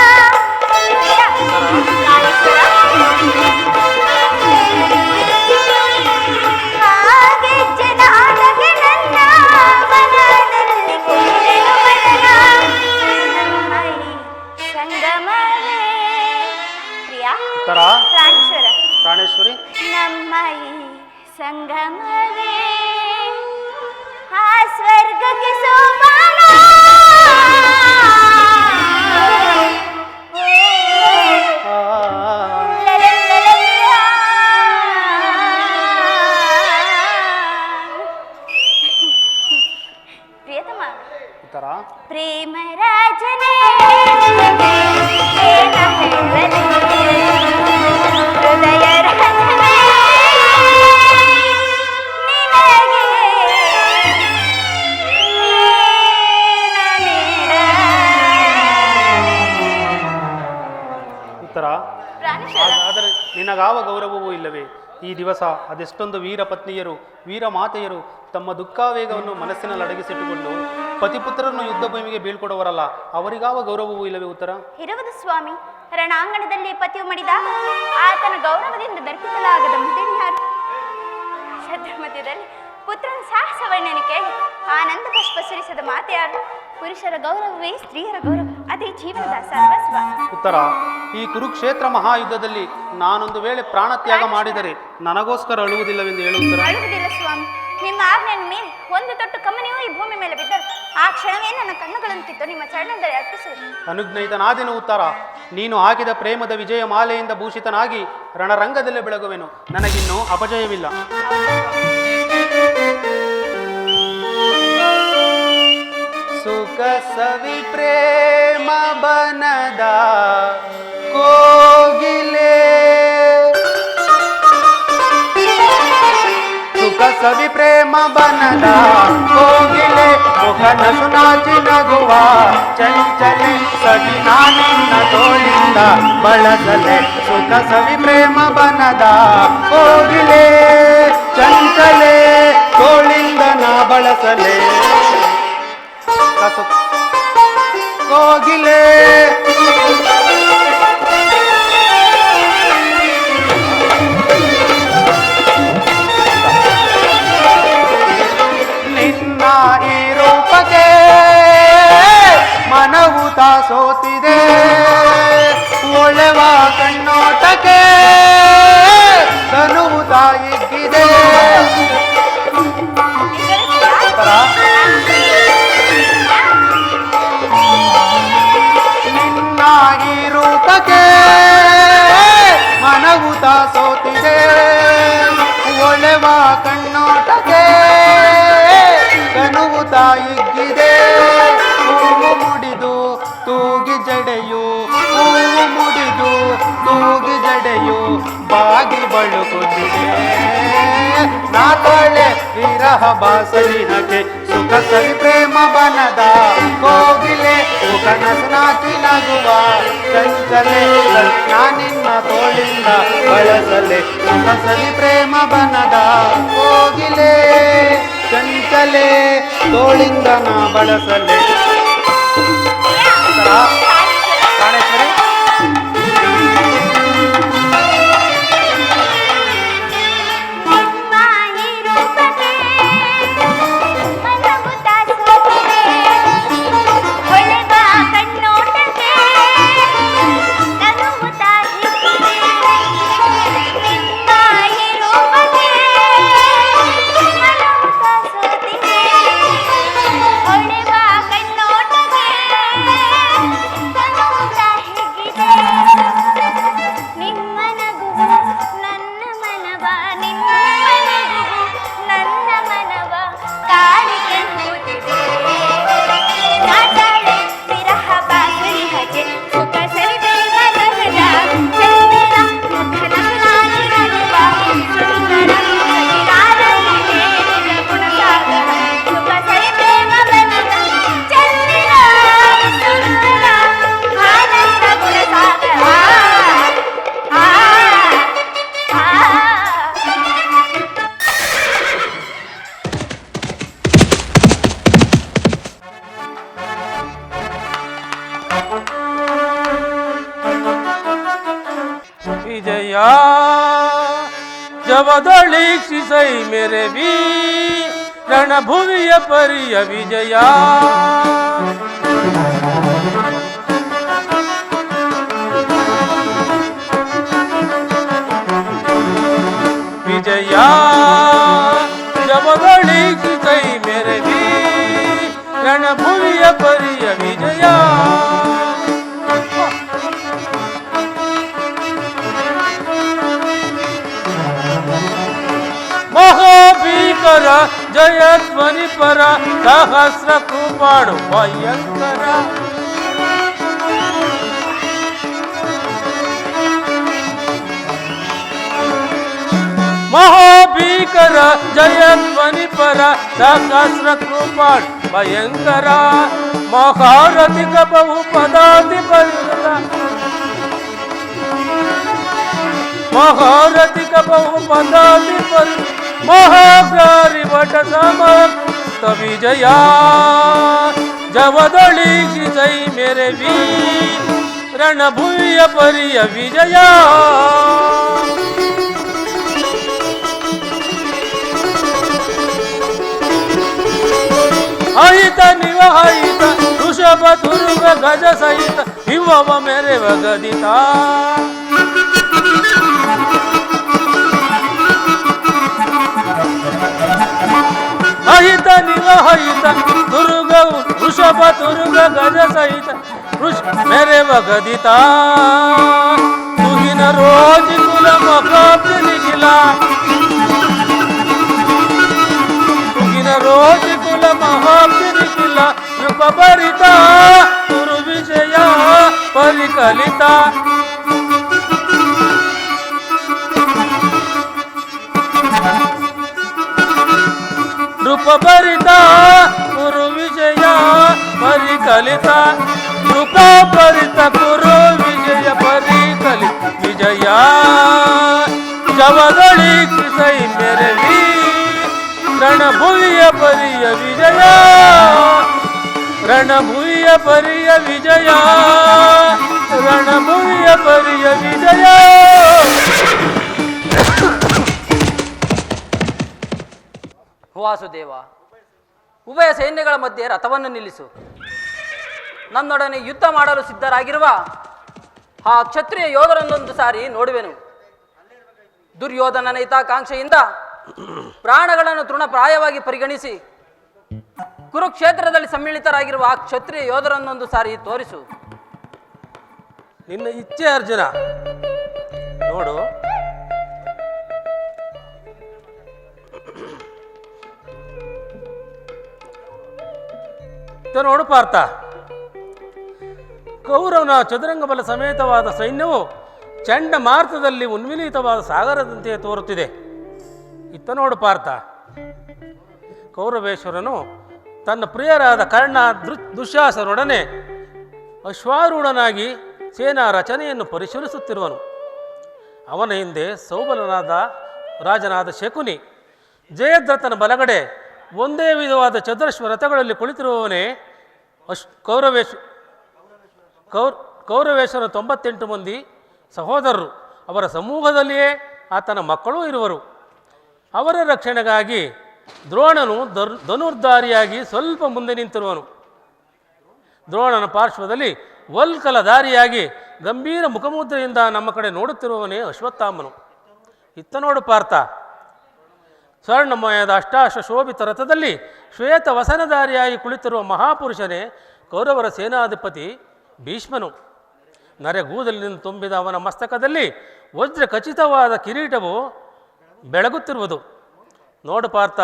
ಈ ಸಂಗಮವೇ ಆ ಸ್ವರ್ಗಕ್ಕೆ ಸೋಪಾನ. ಪ್ರಿಯತಮ, ಉತ್ತರ ಪ್ರೇಮ ರಾಜನೇ ಹೃದಯ ರಾಜನೇ ನಿನಗೆ ಉತ್ತರ ಪ್ರಾಣೇಶ್ವರ. ಆದರೆ ನಿನಗಾವ ಗೌರವವೂ ಇಲ್ಲವೇ? ಈ ದಿವಸ ಅದೆಷ್ಟೊಂದು ವೀರ ಪತ್ನಿಯರು ವೀರ ಮಾತೆಯರು ತಮ್ಮ ದುಃಖಾವೇಗವನ್ನು ಮನಸ್ಸಿನಲ್ಲಿ ಅಡಗಿಸಿಟ್ಟುಕೊಂಡು ಪತಿಪುತ್ರರನ್ನು ಯುದ್ಧ ಭೂಮಿಗೆ ಬೀಳ್ಕೊಡುವರಲ್ಲ, ಅವರಿಗಾವ ಗೌರವವೂ ಇಲ್ಲವೇ? ಉತ್ತರ ಇರುವುದು ಸ್ವಾಮಿ. ರಣಾಂಗಣದಲ್ಲಿ ಪತಿಯು ಮಡಿದಾಗ ಆತನ ಗೌರವದಿಂದ ದರ್ಪಿಸಲಾಗದ ಮುದಿರಿ ಯಾರು? ಶತ್ರು ಮಧ್ಯದಲ್ಲಿ ಪುತ್ರನ ಸಾಹಸವರ್ಣನೆ ಕೇಳಿ ಆನಂದ ಪುಷ್ಪ ಸುರಿಸದ ಮಾತೆ ಯಾರು? ಪುರುಷರ ಗೌರವವೇ ಸ್ತ್ರೀಯರ ಗೌರವ, ಅದೇ ಜೀವನದ ಸರ್ವಸ್ವ. ಉತ್ತರ ಈ ಕುರುಕ್ಷೇತ್ರ ಮಹಾಯುದ್ಧದಲ್ಲಿ ನಾನೊಂದು ವೇಳೆ ಪ್ರಾಣ ತ್ಯಾಗ ಮಾಡಿದರೆ ನನಗೋಸ್ಕರ ಅಳುವುದಿಲ್ಲವೆಂದು ಹೇಳುತ್ತಾರೆ. ಅಳುವುದಿಲ್ಲ ಸ್ವಾಮಿ. ನಿಮ್ಮ ಆಜ್ಞೆಯನ್ನು ಮೀರಿ ಒಂದು ತೊಟ್ಟು ಕಮ್ಮನಿಯೂ ಈ ಭೂಮಿ ಮೇಲೆ ಬಿದ್ದರು ಆ ಕ್ಷಣವೇ ನನ್ನ ಕಣ್ಣುಗಳನ್ನು ಕಿತ್ತು ನಿಮ್ಮ ಚರಣದಲ್ಲಿ ಅರ್ಪಿಸುವುದು. ಅನುಜ್ಞಯಿತನಾದಿನ ಉತ್ತರ ನೀನು ಹಾಕಿದ ಪ್ರೇಮದ ವಿಜಯ ಮಾಲೆಯಿಂದ ಭೂಷಿತನಾಗಿ ರಣರಂಗದಲ್ಲೇ ಬೆಳಗುವೆನು. ನನಗಿನ್ನೂ ಅಪಜಯವಿಲ್ಲ. ಸುಖ ಸವಿ ಪ್ರೇಮ ಬನದ ಕೋಗಿಲೆ, ಸುಖ ಸವಿ ಪ್ರೇಮ ಬನದ ಕೋಗಿಲೆ, ಮುಖನ ಸುನಾಚಿ ನಗುವ ಚಂಚಲೆ, ಸವಿ ನಾನಿನ್ನ ತೋಳಿಂದ ಬಳಸಲೆ. ಸುಖ ಸವಿ ಪ್ರೇಮ ಬನದ ಕೋಗಿಲೆ ಚಂಚಲೆ, ತೋಳಿಂದ ನಾ ಬಳಸಲೆ. ಕೋಗಿಲೆ ನಿನ್ನ ಈ ರೂಪಕ್ಕೆ ಮನವು ಸೋತಿದೆ, ಒಳೆವ ಕಣ್ಣೋಟಕ್ಕೆ ತನುವು ತಾಯಿಗಿದೆ. ನಿನ್ನ ಈ ರೂಪಕ್ಕೆ ಮನವು ಸೋತಿದೆ, ಒಳೆವ ಕಣ್ಣೋಟಕ್ಕೆ ಕನುವು ತಾಯಿಗಿದೆ. ಹೂವು ಮುಡಿದು ತೂಗಿ ಜಡೆಯು, ಹೂವು ಮುಡಿದು ತೂಗಿ ಜಡೆಯು ಬಾಗಿ ಬಳುಕುತ್ತಿದೆ. ನಾತಾಳೆ ವಿರಹ ಬಾಸರಿನಕ್ಕೆ ಸುಖ ಸವಿ ಪ್ರೇಮ ಬನದ ಕೋಗಿಲೆ, ಕನಸು ನಾಚಿ ನಗುವ ಚಂಚಲೆ, ನಾನಿನ್ನ ತೋಳಿಂದ ಬಳಸಲೆ. ಸುಖ ಸವಿ ಪ್ರೇಮ ಬನದ ಕೋಗಿಲೆ ಚಂಚಲೆ, ತೋಳಿಂದ ನಾ ಬಳಸಲೆ. ಪ್ರಾಣೇಶ್ವರಿ विजया जवदळीक्षिसै मेरे वीर रणभुविय परिय विजया विजय जबदीक्षितै मेरे वीर रणभुविय परिय विजय महाभीकर जयध्वनि पर सहस्र कृपाणु भयंकर महाभीकर जयध्वनि पर सहस्र कृपाणु भयंकर महारथिक बहुपदाधिपरिवृत महारथिक बहुपदाधिपरिवृत महाग्रारी वट समस्त विजया जवदीक्षितै मेरे वीर रणभुविय परिय विजया अहित निवहित ऋषभ दुर्ग गज सहित विभव मेरे वगदिता अहित निवहित दुर्ग ऋषभ दुर्ग गज सहित मेरे वगदिता तुहिन रोज कुल मकाब्ज निखिला तुहिन रोज कुल महाब्ज निखिला कृप भरिता गुरु विजय परिकलिता रूप भरिता गुरु विजय परिकलिता रूप भरित गुरु विजय परिकलित विजय जवदीक्षितै मेरे वीर रणभुविय परिय विजय रणभुविय परिय विजय रणभुविय परिय विजय ವಾಸುದೇವ, ಉಭಯ ಸೈನ್ಯಗಳ ಮಧ್ಯೆ ರಥವನ್ನು ನಿಲ್ಲಿಸು. ನನ್ನೊಡನೆ ಯುದ್ಧ ಮಾಡಲು ಸಿದ್ಧರಾಗಿರುವ ಆ ಕ್ಷತ್ರಿಯ ಯೋಧರನ್ನೊಂದು ಸಾರಿ ನೋಡುವೆನು. ದುರ್ಯೋಧನನ ಹಿತಾಕಾಂಕ್ಷೆಯಿಂದ ಪ್ರಾಣಗಳನ್ನು ತೃಣಪ್ರಾಯವಾಗಿ ಪರಿಗಣಿಸಿ ಕುರುಕ್ಷೇತ್ರದಲ್ಲಿ ಸಮ್ಮಿಳಿತರಾಗಿರುವ ಆ ಕ್ಷತ್ರಿಯ ಯೋಧರನ್ನೊಂದು ಸಾರಿ ತೋರಿಸು. ನಿನ್ನ ಇಚ್ಛೆ ಅರ್ಜುನ. ನೋಡು, ನೋಡು ಪಾರ್ಥ, ಕೌರವನ ಚದುರಂಗ ಬಲ ಸಮೇತವಾದ ಸೈನ್ಯವು ಚಂಡಮಾರುತದಲ್ಲಿ ಉನ್ಮಿಲಿತವಾದ ಸಾಗರದಂತೆ ತೋರುತ್ತಿದೆ. ಇತ್ತ ನೋಡು ಪಾರ್ಥ, ಕೌರವೇಶ್ವರನು ತನ್ನ ಪ್ರಿಯರಾದ ಕರ್ಣ ದುಶ್ಯಾಸನೊಡನೆ ಅಶ್ವಾರೂಢನಾಗಿ ಸೇನಾ ರಚನೆಯನ್ನು ಪರಿಶೀಲಿಸುತ್ತಿರುವನು. ಅವನ ಹಿಂದೆ ಸೌಬಲನಾದ ರಾಜನಾದ ಶಕುನಿ, ಜಯದ್ರಥನ ಬಲಗಡೆ ಒಂದೇ ವಿಧವಾದ ಚದುರಶ್ವ ರಥಗಳಲ್ಲಿ ಕುಳಿತಿರುವವನೇ ಕೌರವೇಶ್ವರ 98 ಮಂದಿ ಸಹೋದರರು. ಅವರ ಸಮೂಹದಲ್ಲಿಯೇ ಆತನ ಮಕ್ಕಳೂ ಇರುವರು. ಅವರ ರಕ್ಷಣೆಗಾಗಿ ದ್ರೋಣನು ಧನುರ್ಧಾರಿಯಾಗಿ ಸ್ವಲ್ಪ ಮುಂದೆ ನಿಂತಿರುವನು. ದ್ರೋಣನ ಪಾರ್ಶ್ವದಲ್ಲಿ ವಲ್ಕಲಧಾರಿಯಾಗಿ ಗಂಭೀರ ಮುಖಮುದ್ರೆಯಿಂದ ನಮ್ಮ ಕಡೆ ನೋಡುತ್ತಿರುವವನೇ ಅಶ್ವತ್ಥಾಮನು. ಇತ್ತ ನೋಡು ಪಾರ್ಥ, ಸ್ವರ್ಣಮಯದ ಅಷ್ಟಾಶ ಶೋಭಿತ ರಥದಲ್ಲಿ ಶ್ವೇತ ವಸನಧಾರಿಯಾಗಿ ಕುಳಿತಿರುವ ಮಹಾಪುರುಷನೇ ಕೌರವರ ಸೇನಾಧಿಪತಿ ಭೀಷ್ಮನು. ನರೆಗೂದಲಿನಿಂದ ತುಂಬಿದ ಅವನ ಮಸ್ತಕದಲ್ಲಿ ವಜ್ರ ಖಚಿತವಾದ ಕಿರೀಟವು ಬೆಳಗುತ್ತಿರುವುದು. ನೋಡು ಪಾರ್ಥ,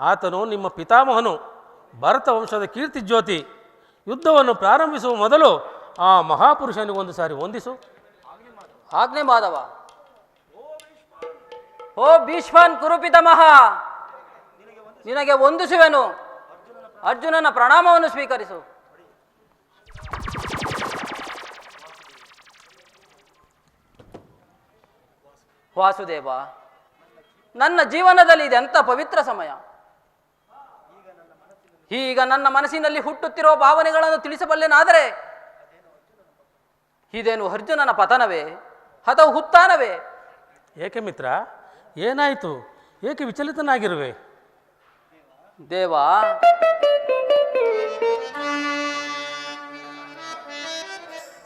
ಆತನು ನಿಮ್ಮ ಪಿತಾಮಹನು, ಭರತ ವಂಶದ ಕೀರ್ತಿ ಜ್ಯೋತಿ. ಯುದ್ಧವನ್ನು ಪ್ರಾರಂಭಿಸುವ ಮೊದಲು ಆ ಮಹಾಪುರುಷನಿಗೊಂದು ಸಾರಿ ವಂದಿಸು. ಆಜ್ಞೆ ಮಾಧವ. ಓ ಭೀಷ್ಮನ್ ಕುರುಪಿತಮಹ, ನಿನಗೆ ವಂದಿಸುವೆನು. ಅರ್ಜುನನ ಪ್ರಣಾಮವನ್ನು ಸ್ವೀಕರಿಸು. ವಾಸುದೇವ, ನನ್ನ ಜೀವನದಲ್ಲಿ ಇದೆಂಥ ಪವಿತ್ರ ಸಮಯ. ಈಗ ನನ್ನ ಮನಸ್ಸಿನಲ್ಲಿ ಹುಟ್ಟುತ್ತಿರುವ ಭಾವನೆಗಳನ್ನು ತಿಳಿಸಬಲ್ಲೆನಾದರೆ ಇದೇನು ಅರ್ಜುನನ ಪತನವೇ ಅಥವಾ ಹುತ್ತಾನವೇ? ಏಕೆ ಮಿತ್ರ, ಏನಾಯಿತು? ಏಕೆ ವಿಚಲಿತನಾಗಿರುವೆ? ದೇವ,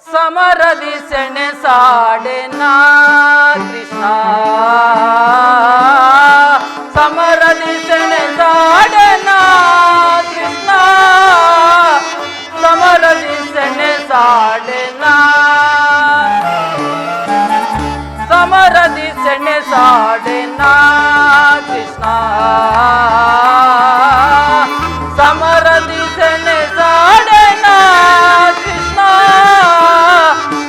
ಸಮರದಿ ಸೆಣೆ ಸಾಡೆ ನಾ ಕೃಷ್ಣ ಸಾಡೆನಾ ಕೃಷ್ಣ ಸಮರದಿ ಸೆಣೆ ಸಾಡೆನಾ ಕೃಷ್ಣ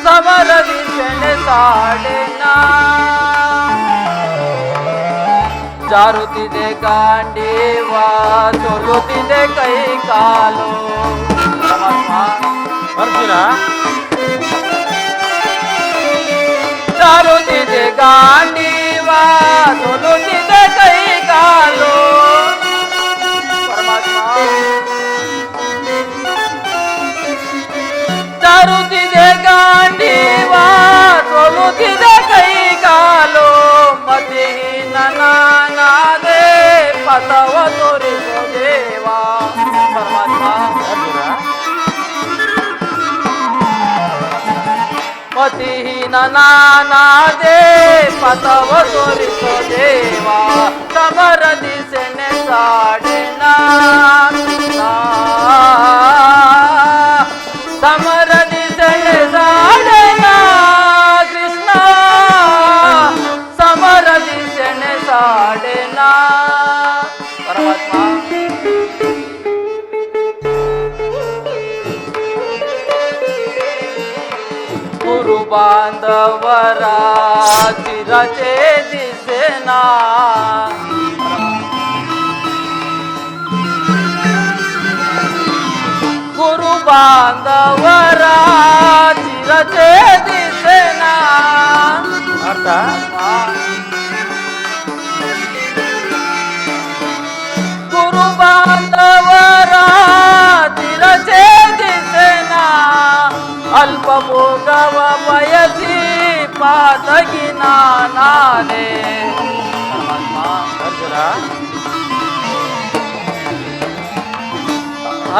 ಸಮರದಿ ಸೆಣೆ ಸಾಡೆನಾ ಜಾರುತ್ತಿದೆ ಗಾಂಡೀವ ಚೊಲ್ಲುತ್ತಿದೆ ಕೈ ಕಾಲು ಅರ್ಜುನ ಜಾರುತ್ತಿದೆ ಗಾಂಡೀವ ಚೊಲ್ಲುತ್ತಿದೆ ಕೈ ಕಾಲು ಪರಮಾತ್ಮ ಜಾರುತ್ತಿದೆ ಗಾಂಡೀವ ಚೊಲ್ಲುತ್ತಿದೆ ಕೈ ಕಾಲು ಮತಿಹೀನ ನಾನಾದೆ ಪಥವ ತೋರಿಸೋ ದೇವಾ ಪರಮಾತ್ಮ ಮತಿಹೀನ ನಾನಾದೆ ಪಥವ ತೋರಿಸೋ ದೇವಾ ಸಮರದಿ ಸೆಣೆ ಸಾಡೆನಾ ಸಮರದಿ ಸೆಣೆ ಸಾಡೆನಾ ಕೃಷ್ಣ ಸಮರದಿ ಸೆಣೆ ಸಾಡೆನಾ ಪರಮಾತ್ಮ ಗುರು ಬಾಂಧವರ ಚಿರಚೇದಿಸೆನಾ ಗುರು ಬಾಂಧವರ ಚಿರಚೇದಿಸೆನಾ ಅರ್ಥ ಗುರು ಬಾಂಧವರ ಚಿರಚೇದಿಸೆನಾ ಅಲ್ಪ ಭೋಗವ ಬಯಸಿ ಪಾತಗಿ ನಾನೇ ಅರ್ಜುನ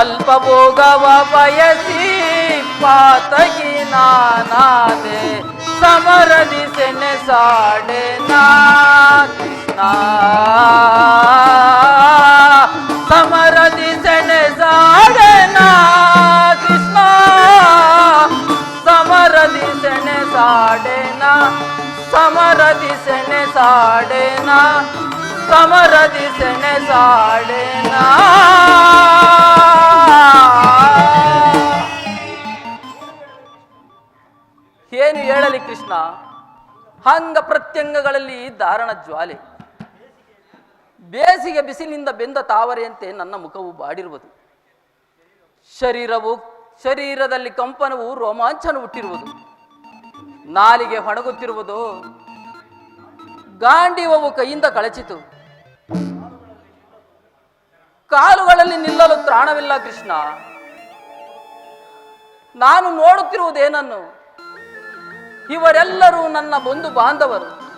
ಅಲ್ಪ ಭೋಗವ ಬಯಸಿ ಪಾತಗಿ ನಾನೇ ಸಮರದಿ ಸೆಣೆ ಸಾಡೆನಾ ಕೃಷ್ಣ ಸಮರದಿ ಸೆಣೆ ಸಾಡೆನಾ ಕೃಷ್ಣ ಸಮರದಿ ಸೆಣೆ ಸಾಡೆನಾ ಸಮರದಿ ಸೆಣೆ ಸಾಡೆನಾ ಸಮರದಿ ಸೆಣೆ ಸಾಡೆನಾ ಏನು ಹೇಳಲಿ ಕೃಷ್ಣ ಅಂಗ ಪ್ರತ್ಯಂಗಗಳಲ್ಲಿ ಧಾರಣ ಜ್ವಾಲೆ ಬೇಸಿಗೆ ಬಿಸಿಲಿನಿಂದ ಬೆಂದ ತಾವರೆಯಂತೆ ನನ್ನ ಮುಖವು ಬಾಡಿರುವುದು ಶರೀರದಲ್ಲಿ ಕಂಪನವು ರೋಮಾಂಚನ ಹುಟ್ಟಿರುವುದು ನಾಲಿಗೆ ಹೊಣಗುತ್ತಿರುವುದು ಗಾಂಡೀವವು ಕೈಯಿಂದ ಕಳಚಿತು ಕಾಲುಗಳಲ್ಲಿ ನಿಲ್ಲಲು ತ್ರಾಣವಿಲ್ಲ ಕೃಷ್ಣ ನಾನು ನೋಡುತ್ತಿರುವುದೇನನ್ನು ಇವರೆಲ್ಲರೂ ನನ್ನ ಬಂಧು ಬಾಂಧವರು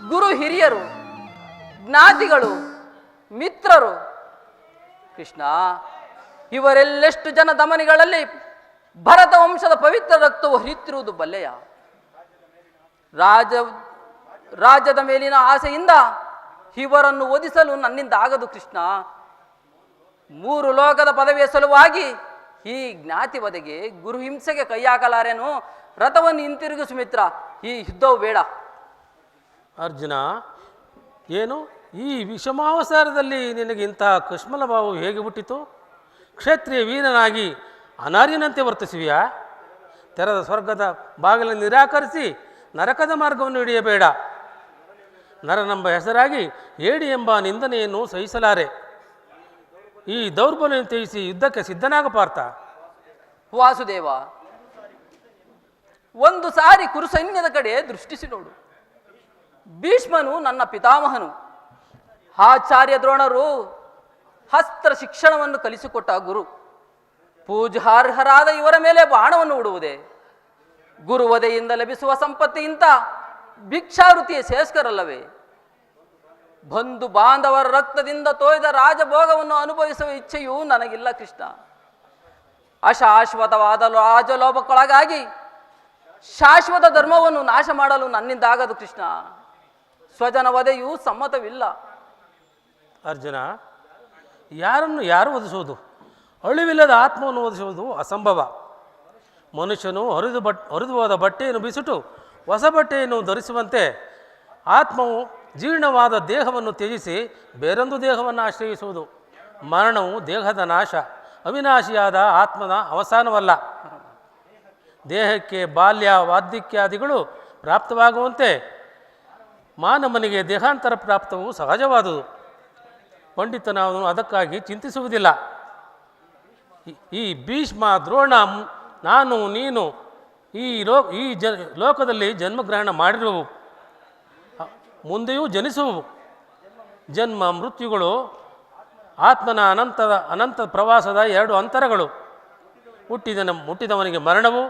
ಗುರು ಹಿರಿಯರು ಜ್ಞಾತಿಗಳು ಮಿತ್ರರು ಕೃಷ್ಣ ಇವರೆಲ್ಲೆಷ್ಟು ಜನ ದಮನಿಗಳಲ್ಲಿ ಭರತ ವಂಶದ ಪವಿತ್ರ ರಕ್ತವು ಹರಿಯುತ್ತಿರುವುದು ಬಲ್ಲೆಯ ರಾಜ್ಯದ ಮೇಲಿನ ಆಸೆಯಿಂದ ಇವರನ್ನು ಒದಿಸಲು ನನ್ನಿಂದ ಆಗದು ಕೃಷ್ಣ 3 ಲೋಕದ ಪದವಿಯ ಸಲುವಾಗಿ ಈ ಜ್ಞಾತಿ ವಧೆಗೆ ಗುರು ಹಿಂಸೆಗೆ ಕೈ ಹಾಕಲಾರೆನು ರಥವನ್ನು ಹಿಂತಿರುಗಿಸು ಮಿತ್ರ ಈ ಯುದ್ಧವು ಬೇಡ ಅರ್ಜುನ ಏನು ಈ ವಿಷಮಾವಸಾರದಲ್ಲಿ ನಿನಗೆ ಇಂತಹ ಕಶ್ಮಲ ಭಾವವು ಹೇಗೆ ಹುಟ್ಟಿತು ಕ್ಷೇತ್ರೀಯ ವೀರನಾಗಿ ಅನಾರ್ಯನಂತೆ ವರ್ತಿಸುವಿಯಾ ತೆರೆದ ಸ್ವರ್ಗದ ಬಾಗಿಲನ್ನು ನಿರಾಕರಿಸಿ ನರಕದ ಮಾರ್ಗವನ್ನು ಹಿಡಿಯಬೇಡ ನರನೆಂಬ ಹೆಸರಾಗಿ ಏಡಿ ಎಂಬ ನಿಂದನೆಯನ್ನು ಸಹಿಸಲಾರೆ ಈ ದೌರ್ಬಲ್ಯವನ್ನು ತ್ಯಜಿಸಿ ಯುದ್ಧಕ್ಕೆ ಸಿದ್ಧನಾಗ ಪಾರ್ಥ ವಾಸುದೇವ ಒಂದು ಸಾರಿ ಕುರುಸೈನ್ಯದ ಕಡೆ ದೃಷ್ಟಿಸಿ ನೋಡು ಭೀಷ್ಮನು ನನ್ನ ಪಿತಾಮಹನು ಆಚಾರ್ಯ ದ್ರೋಣರು ಅಸ್ತ್ರ ಶಿಕ್ಷಣವನ್ನು ಕಲಿಸಿಕೊಟ್ಟ ಗುರು ಪೂಜಾರ್ಹರಾದ ಇವರ ಮೇಲೆ ಬಾಣವನ್ನು ಹೂಡುವುದೇ ಗುರುವಧೆಯಿಂದ ಲಭಿಸುವ ಸಂಪತ್ತಿಗಿಂತ ಭಿಕ್ಷಾವೃತ್ತಿಯ ಶ್ರೇಷ್ಠರಲ್ಲವೇ ಬಂಧು ಬಾಂಧವರ ರಕ್ತದಿಂದ ತೋಯ್ದ ರಾಜಭೋಗವನ್ನು ಅನುಭವಿಸುವ ಇಚ್ಛೆಯೂ ನನಗಿಲ್ಲ ಕೃಷ್ಣ ಅಶಾಶ್ವತವಾದ ರಾಜಲೋಭಕ್ಕೊಳಗಾಗಿ ಶಾಶ್ವತ ಧರ್ಮವನ್ನು ನಾಶ ಮಾಡಲು ನನ್ನಿಂದಾಗದು ಕೃಷ್ಣ ಸ್ವಜನ ವಧೆಯೂ ಸಮ್ಮತವಿಲ್ಲ ಅರ್ಜುನ ಯಾರನ್ನು ಯಾರು ವಧಿಸುವುದು ಅಳಿವಿಲ್ಲದ ಆತ್ಮವನ್ನು ವಧಿಸುವುದು ಅಸಂಭವ ಮನುಷ್ಯನು ಹರಿದು ಹೋದ ಬಟ್ಟೆಯನ್ನು ಬಿಸಿಟು ಹೊಸ ಬಟ್ಟೆಯನ್ನು ಧರಿಸುವಂತೆ ಆತ್ಮವು ಜೀರ್ಣವಾದ ದೇಹವನ್ನು ತ್ಯಜಿಸಿ ಬೇರೊಂದು ದೇಹವನ್ನು ಆಶ್ರಯಿಸುವುದು. ಮರಣವು ದೇಹದ ನಾಶ, ಅವಿನಾಶಿಯಾದ ಆತ್ಮನ ಅವಸಾನವಲ್ಲ. ದೇಹಕ್ಕೆ ಬಾಲ್ಯ ವಾರ್ಧಕ್ಯಾದಿಗಳು ಪ್ರಾಪ್ತವಾಗುವಂತೆ ಮಾನವನಿಗೆ ದೇಹಾಂತರ ಪ್ರಾಪ್ತವು ಸಹಜವಾದುದು. ಪಂಡಿತನವನು ಅದಕ್ಕಾಗಿ ಚಿಂತಿಸುವುದಿಲ್ಲ. ಈ ಭೀಷ್ಮ, ದ್ರೋಣ, ನಾನು ನೀನು ಈ ಲೋಕದಲ್ಲಿ ಜನ್ಮಗ್ರಹಣ ಮಾಡಿರುವು, ಮುಂದೆಯೂ ಜನಿಸುವು. ಜನ್ಮ ಮೃತ್ಯುಗಳು ಆತ್ಮನ ಅನಂತ ಪ್ರವಾಸದ ಎರಡು ಅಂತರಗಳು. ಹುಟ್ಟಿದವನಿಗೆ ಮರಣವು,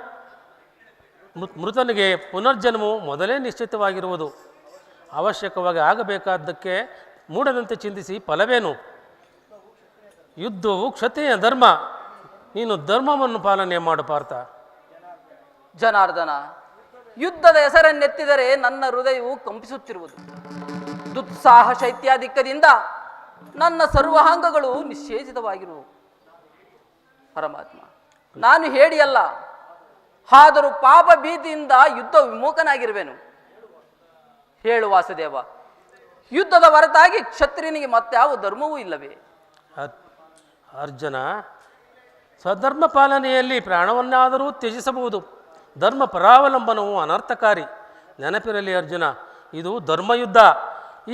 ಮೃತನಿಗೆ ಪುನರ್ಜನ್ಮವು ಮೊದಲೇ ನಿಶ್ಚಿತವಾಗಿರುವುದು. ಅವಶ್ಯಕವಾಗಿ ಆಗಬೇಕಾದ್ದಕ್ಕೆ ಮೂಢನಂತೆ ಚಿಂತಿಸಿ ಫಲವೇನು? ಯುದ್ಧವು ಕ್ಷತ್ರಿಯ ಧರ್ಮ, ನೀನು ಧರ್ಮವನ್ನು ಪಾಲನೆ ಮಾಡು ಪಾರ್ಥ. ಜನಾರ್ದನ, ಯುದ್ಧದ ಹೆಸರನ್ನೆತ್ತಿದರೆ ನನ್ನ ಹೃದಯವು ಕಂಪಿಸುತ್ತಿರುವುದು. ದುತ್ಸಾಹ ಶೈತ್ಯಾಧಿಕ್ಯದಿಂದ ನನ್ನ ಸರ್ವಾಂಗಗಳು ನಿಶ್ಚೇಜಿತವಾಗಿರುವು. ಪರಮಾತ್ಮ, ನಾನು ಹೇಳಿಯಲ್ಲ, ಆದರೂ ಪಾಪ ಭೀತಿಯಿಂದ ಯುದ್ಧ ವಿಮುಖನಾಗಿರುವೆನು. ಹೇಳು ವಾಸುದೇವ, ಯುದ್ಧದ ಹೊರತಾಗಿ ಕ್ಷತ್ರಿಯನಿಗೆ ಮತ್ಯಾವ ಧರ್ಮವೂ ಇಲ್ಲವೇ? ಅರ್ಜುನ, ಸ್ವಧರ್ಮ ಪಾಲನೆಯಲ್ಲಿ ಪ್ರಾಣವನ್ನಾದರೂ ತ್ಯಜಿಸಬಹುದು. ಧರ್ಮ ಪರಾವಲಂಬನವು ಅನರ್ಥಕಾರಿ. ನೆನಪಿರಲಿ ಅರ್ಜುನ, ಇದು ಧರ್ಮಯುದ್ಧ.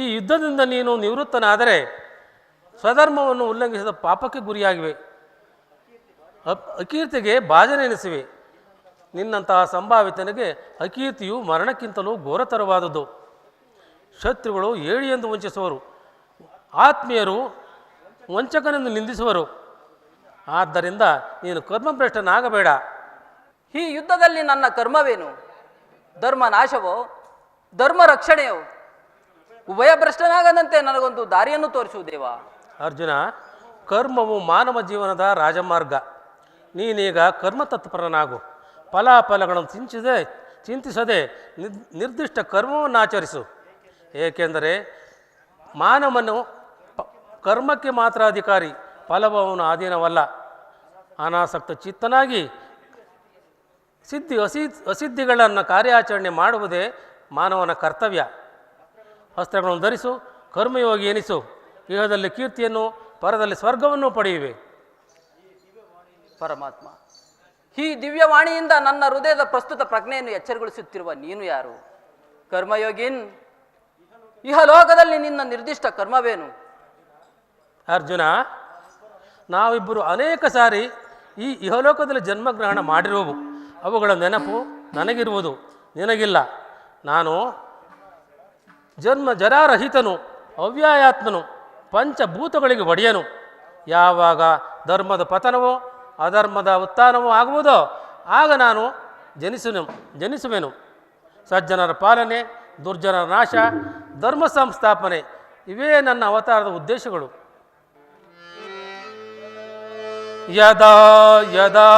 ಈ ಯುದ್ಧದಿಂದ ನೀನು ನಿವೃತ್ತನಾದರೆ ಸ್ವಧರ್ಮವನ್ನು ಉಲ್ಲಂಘಿಸಿದ ಪಾಪಕ್ಕೆ ಗುರಿಯಾಗಿವೆ, ಅಕೀರ್ತಿಗೆ ಭಾಜನೆನಿಸಿವೆ. ನಿನ್ನಂತಹ ಸಂಭಾವಿತನಿಗೆ ಅಕೀರ್ತಿಯು ಮರಣಕ್ಕಿಂತಲೂ ಘೋರತರವಾದುದು. ಶತ್ರುಗಳು ಏಳಿ ಎಂದು ವಂಚಿಸುವರು, ಆತ್ಮೀಯರು ವಂಚಕನೆಂದು ನಿಂದಿಸುವರು. ಆದ್ದರಿಂದ ನೀನು ಕರ್ಮಭ್ರಷ್ಟನಾಗಬೇಡ. ಈ ಯುದ್ಧದಲ್ಲಿ ನನ್ನ ಕರ್ಮವೇನು? ಧರ್ಮ ನಾಶವೋ ಧರ್ಮ ರಕ್ಷಣೆಯೋ? ಉಭಯ ಭ್ರಷ್ಟನಾಗದಂತೆ ನನಗೊಂದು ದಾರಿಯನ್ನು ತೋರಿಸುವುದೇವ? ಅರ್ಜುನ, ಕರ್ಮವು ಮಾನವ ಜೀವನದ ರಾಜಮಾರ್ಗ. ನೀನೀಗ ಕರ್ಮತತ್ಪರನಾಗು. ಫಲಾಫಲಗಳನ್ನು ಚಿಂತಿಸದೆ ನಿರ್ದಿಷ್ಟ ಕರ್ಮವನ್ನು ಆಚರಿಸು. ಏಕೆಂದರೆ ಮಾನವನು ಕರ್ಮಕ್ಕೆ ಮಾತ್ರ ಅಧಿಕಾರಿ, ಫಲವು ಅವನ ಅಧೀನವಲ್ಲ. ಅನಾಸಕ್ತ ಚಿತ್ತನಾಗಿ ಅಸಿದ್ಧಿಗಳನ್ನು ಕಾರ್ಯಾಚರಣೆ ಮಾಡುವುದೇ ಮಾನವನ ಕರ್ತವ್ಯ. ಅಸ್ತ್ರಗಳನ್ನು ಧರಿಸು, ಕರ್ಮಯೋಗಿ ಎನಿಸು. ಇಹದಲ್ಲಿ ಕೀರ್ತಿಯನ್ನು, ಪರದಲ್ಲಿ ಸ್ವರ್ಗವನ್ನು ಪಡೆಯುವೆ. ಪರಮಾತ್ಮ, ಈ ದಿವ್ಯವಾಣಿಯಿಂದ ನನ್ನ ಹೃದಯದ ಪ್ರಸ್ತುತ ಪ್ರಜ್ಞೆಯನ್ನು ಎಚ್ಚರಗೊಳಿಸುತ್ತಿರುವ ನೀನು ಯಾರು? ಕರ್ಮಯೋಗಿನ್, ಇಹಲೋಕದಲ್ಲಿ ನಿನ್ನ ನಿರ್ದಿಷ್ಟ ಕರ್ಮವೇನು? ಅರ್ಜುನ, ನಾವಿಬ್ಬರು ಅನೇಕ ಸಾರಿ ಈ ಇಹಲೋಕದಲ್ಲಿ ಜನ್ಮಗ್ರಹಣ ಮಾಡಿರುವವು. ಅವುಗಳ ನೆನಪು ನನಗಿರುವುದು, ನಿನಗಿಲ್ಲ. ನಾನು ಜರಾರಹಿತನು, ಅವ್ಯಾಯಾತ್ಮನು, ಪಂಚಭೂತಗಳಿಗೆ ಒಡೆಯನು. ಯಾವಾಗ ಧರ್ಮದ ಪತನವೋ ಅಧರ್ಮದ ಉತ್ಥಾನವೋ ಆಗುವುದೋ ಆಗ ನಾನು ಜನಿಸುವೆನು. ಸಜ್ಜನರ ಪಾಲನೆ, ದುರ್ಜನರ ನಾಶ, ಧರ್ಮ ಸಂಸ್ಥಾಪನೆ ಇವೇ ನನ್ನ ಅವತಾರದ ಉದ್ದೇಶಗಳು. ಯದಾ ಯದಾ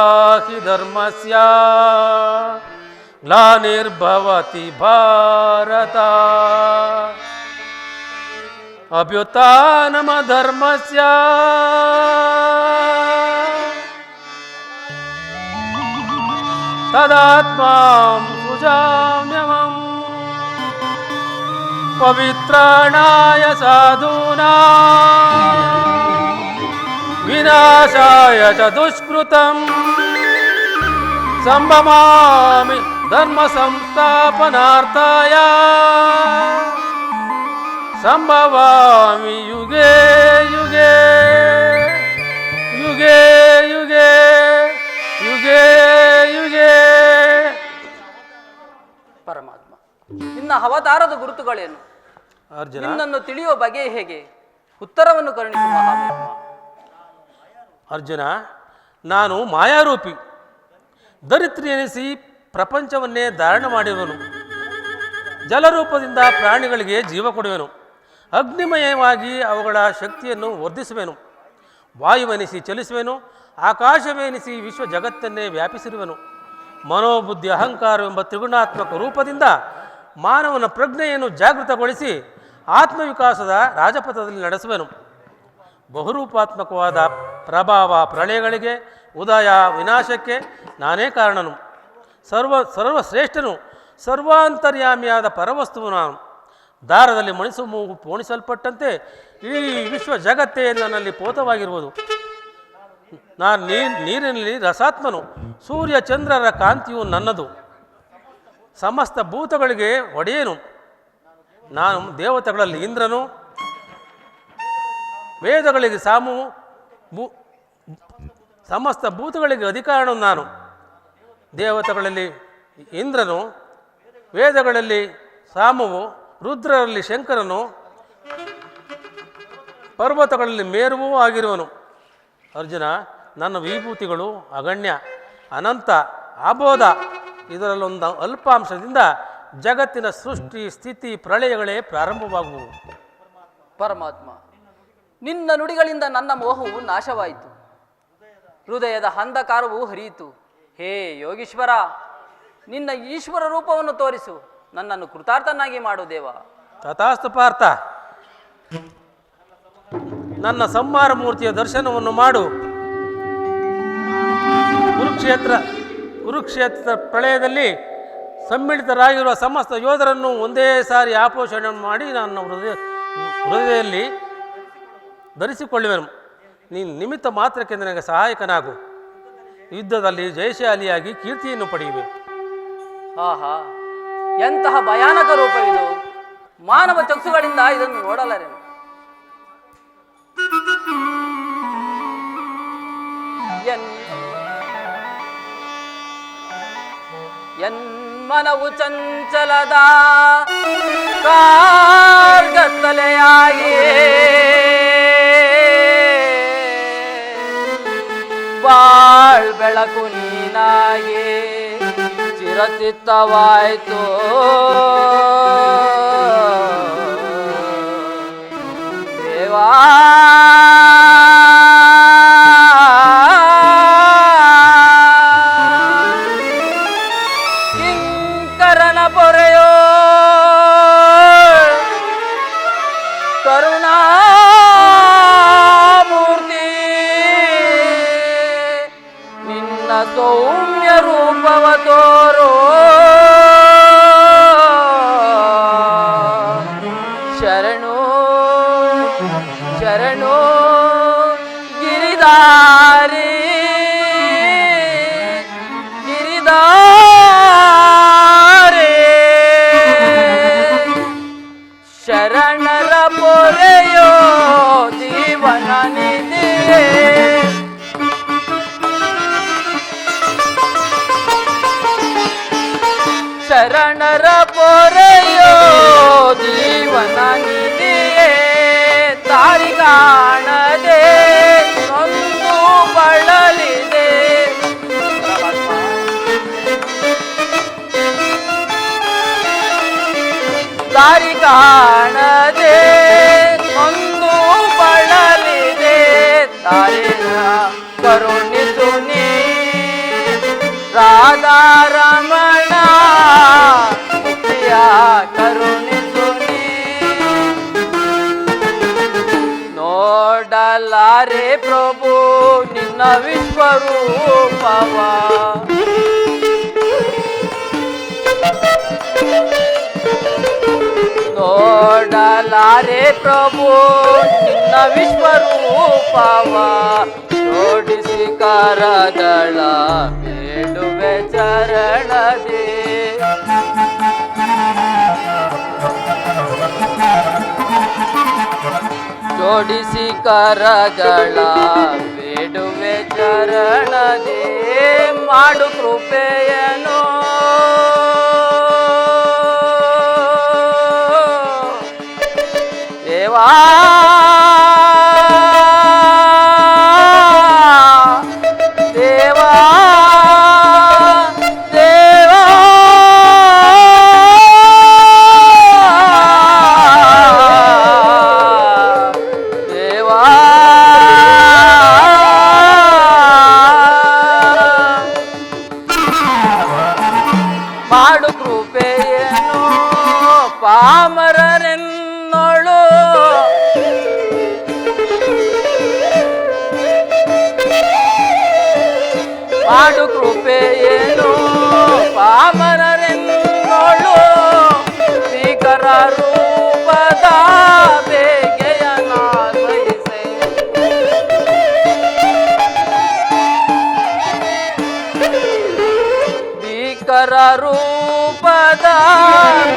ಹಿ ಧರ್ಮಸ್ಯ ಗ್ಲಾನಿರ್ಭವತಿ ಭಾರತ ಅಭ್ಯುತ್ಥಾನಮಧರ್ಮಸ್ಯ ತದಾತ್ಮಾಂ ಸೃಜಾಮ್ಯಹಂ ಪವಿತ್ರಾಣಾಯ ಸಾಧೂನಾಂ ವಿನಾಶಾಯ ಚ ದುಷ್ಕೃತಂ ಸಂಭವಾಮಿ ಧರ್ಮ ಸಂಸ್ಥಾಪನಾರ್ಥಾಯ ಸಂಭವಾಮಿ ಯುಗೇ ಯುಗೇ ಯುಗೇ ಯುಗೇ ಯುಗೇ ಯುಗೇ. ಪರಮಾತ್ಮ, ನಿನ್ನ ಅವತಾರದ ಗುರುತುಗಳೇನು? ಅರ್ಜುನ, ನಿನ್ನನ್ನು ತಿಳಿಯುವ ಬಗೆ ಹೇಗೆ? ಉತ್ತರವನ್ನು ಕರುಣಿಸು ಮಹಾತ್ಮ. ಅರ್ಜುನ, ನಾನು ಮಾಯಾರೂಪಿ, ದರಿದ್ರಿ ಎನಿಸಿ ಪ್ರಪಂಚವನ್ನೇ ಧಾರಣ ಮಾಡಿರುವನು. ಜಲರೂಪದಿಂದ ಪ್ರಾಣಿಗಳಿಗೆ ಜೀವ ಕೊಡುವೆನು. ಅಗ್ನಿಮಯವಾಗಿ ಅವುಗಳ ಶಕ್ತಿಯನ್ನು ವರ್ಧಿಸುವೆನು. ವಾಯುವೆನಿಸಿ ಚಲಿಸುವೆನು. ಆಕಾಶವೆನಿಸಿ ವಿಶ್ವ ಜಗತ್ತನ್ನೇ ವ್ಯಾಪಿಸಿರುವೆನು. ಮನೋಬುದ್ಧಿ ಅಹಂಕಾರವೆಂಬ ತ್ರಿಗುಣಾತ್ಮಕ ರೂಪದಿಂದ ಮಾನವನ ಪ್ರಜ್ಞೆಯನ್ನು ಜಾಗೃತಗೊಳಿಸಿ ಆತ್ಮವಿಕಾಸದ ರಾಜಪಥದಲ್ಲಿ ನಡೆಸುವೆನು. ಬಹುರೂಪಾತ್ಮಕವಾದ ಪ್ರಭಾವ ಪ್ರಳಯಗಳಿಗೆ, ಉದಯ ವಿನಾಶಕ್ಕೆ ನಾನೇ ಕಾರಣನು. ಸರ್ವಶ್ರೇಷ್ಠನು, ಸರ್ವಾಂತರ್ಯಾಮಿಯಾದ ಪರವಸ್ತುವು ನಾನು. ದಾರದಲ್ಲಿ ಪೋಣಿಸಲ್ಪಟ್ಟಂತೆ ಈ ವಿಶ್ವ ಜಗತ್ತೇ ನನ್ನಲ್ಲಿ ಪೋತವಾಗಿರುವುದು. ನಾನು ನೀರಿನಲ್ಲಿ ರಸಾತ್ಮನು, ಸೂರ್ಯ ಚಂದ್ರರ ಕಾಂತಿಯು ನನ್ನದು, ಸಮಸ್ತ ಭೂತಗಳಿಗೆ ಒಡೆಯನು. ನಾನು ದೇವತೆಗಳಲ್ಲಿ ಇಂದ್ರನು, ವೇದಗಳಿಗೆ ಸಾಮುವು, ಸಮಸ್ತ ಭೂತಗಳಿಗೆ ಅಧಿಕಾರನು ನಾನು. ದೇವತೆಗಳಲ್ಲಿ ಇಂದ್ರನು, ವೇದಗಳಲ್ಲಿ ಸಾಮುವು, ರುದ್ರರಲ್ಲಿ ಶಂಕರನು, ಪರ್ವತಗಳಲ್ಲಿ ಮೇರುವೂ ಆಗಿರುವನು. ಅರ್ಜುನ, ನನ್ನ ವಿಭೂತಿಗಳು ಅಗಣ್ಯ, ಅನಂತ, ಅಬೋಧ. ಇದರಲ್ಲೊಂದು ಅಲ್ಪಾಂಶದಿಂದ ಜಗತ್ತಿನ ಸೃಷ್ಟಿ, ಸ್ಥಿತಿ, ಪ್ರಳಯಗಳೇ ಪ್ರಾರಂಭವಾಗುವು. ಪರಮಾತ್ಮ, ನಿನ್ನ ನುಡಿಗಳಿಂದ ನನ್ನ ಮೋಹವು ನಾಶವಾಯಿತು, ಹೃದಯದ ಅಂಧಕಾರವು ಹರಿಯಿತು. ಹೇ ಯೋಗೀಶ್ವರ, ನಿನ್ನ ಈಶ್ವರ ರೂಪವನ್ನು ತೋರಿಸು, ನನ್ನನ್ನು ಕೃತಾರ್ಥನಾಗಿ ಮಾಡು ದೇವ. ತಥಾಸ್ತು ಪಾರ್ಥ, ನನ್ನ ಸಂಹಾರ ಮೂರ್ತಿಯ ದರ್ಶನವನ್ನು ಮಾಡು. ಕುರುಕ್ಷೇತ್ರ ಪ್ರಳಯದಲ್ಲಿ ಸಮ್ಮಿಳಿತರಾಗಿರುವ ಸಮಸ್ತ ಯೋಧರನ್ನು ಒಂದೇ ಸಾರಿ ಆಪೋಷಣೆ ಮಾಡಿ ನನ್ನ ಹೃದಯದಲ್ಲಿ ಧರಿಸಿಕೊಳ್ಳುವೆನು. ನೀನು ನಿಮಿತ್ತ ಮಾತ್ರಕ್ಕೆ ನನಗೆ ಸಹಾಯಕನಾಗು. ಯುದ್ಧದಲ್ಲಿ ಜಯಶಾಲಿಯಾಗಿ ಕೀರ್ತಿಯನ್ನು ಪಡೆಯುವೆ. ಆಹಾ, ಎಂತಹ ಭಯಾನಕ ರೂಪವಿದು! ಮಾನವ ಚಕ್ಷುಗಳಿಂದ ಇದನ್ನು ನೋಡಲಾರೆನು. ಮನವು ಚಂಚಲದ ಕಾರ್ಗತ್ತಲೆಯಾಗಿ ಬಾಳ್ ಬೆಳಕು ನೀನಾಗಿ ಚಿರಚಿತ್ತವಾಯಿತು. ದೇವಾ ಕಿಂಕರನ ಪೊರೆಯೋ ಕರುಣಾಮೂರ್ತಿ, ನಿನ್ನ ಸೌಮ್ಯ ರೂಪವ ತೋರೋ. ಶರಣು ಶರಣು ಗಿರಿಧಾರಿ ಗಿರಿಧಾರಿ, ಶರಣರ ಪೊರೆಯೋ ಜೀವನ ನಿಧಿಯೇ. ಶರಣರ ಪೊರೆಯೋ ಜೀವನ ನಿಧಿಯೇ. ದಾರಿ ಕಾಣದೆ ನೊಂದು ಬಳಲಿದೆ. ದಾರಿ ಕಾಣದೆ ನೊಂದು ಬಳಲಿದೆ. ದಾರಿನ ಕರುಣಿಸು ನೀ ರಾಧಾರಮಣ, ಮುಕ್ತಿಯ ಕರುಣಿಸು ನೀ. ನೋಡಲಾರೆ ಪ್ರಭು ನಿನ್ನ ವಿಶ್ವರೂಪವ, ನೋಡಲಾರೆ ಪ್ರಭು ನಿನ್ನ ವಿಶ್ವರೂಪವ. ಜೋಡಿಸಿ ಕರದಳ ಬೇಡುವೆ ಚರಣದಿ. ಜೋಡಿಸಿ ಕರಗಳ ಬೇಡುವೆ ಚರಣದಿ. ಮಾಡು ಕೃಪೆಯನು ದೇವಾ. ದೇವಾ ದೇವಾ ದೇವಾ, ಮಾಡು ಕೃಪೆಯನು ಪಾಮರರೆನ್ನೋಳು. ಮಾಡು ಕೃಪೆಯೇನು ಪಾಮರರೆನ್ನೋಳು. ಭೀಕರ ರೂಪ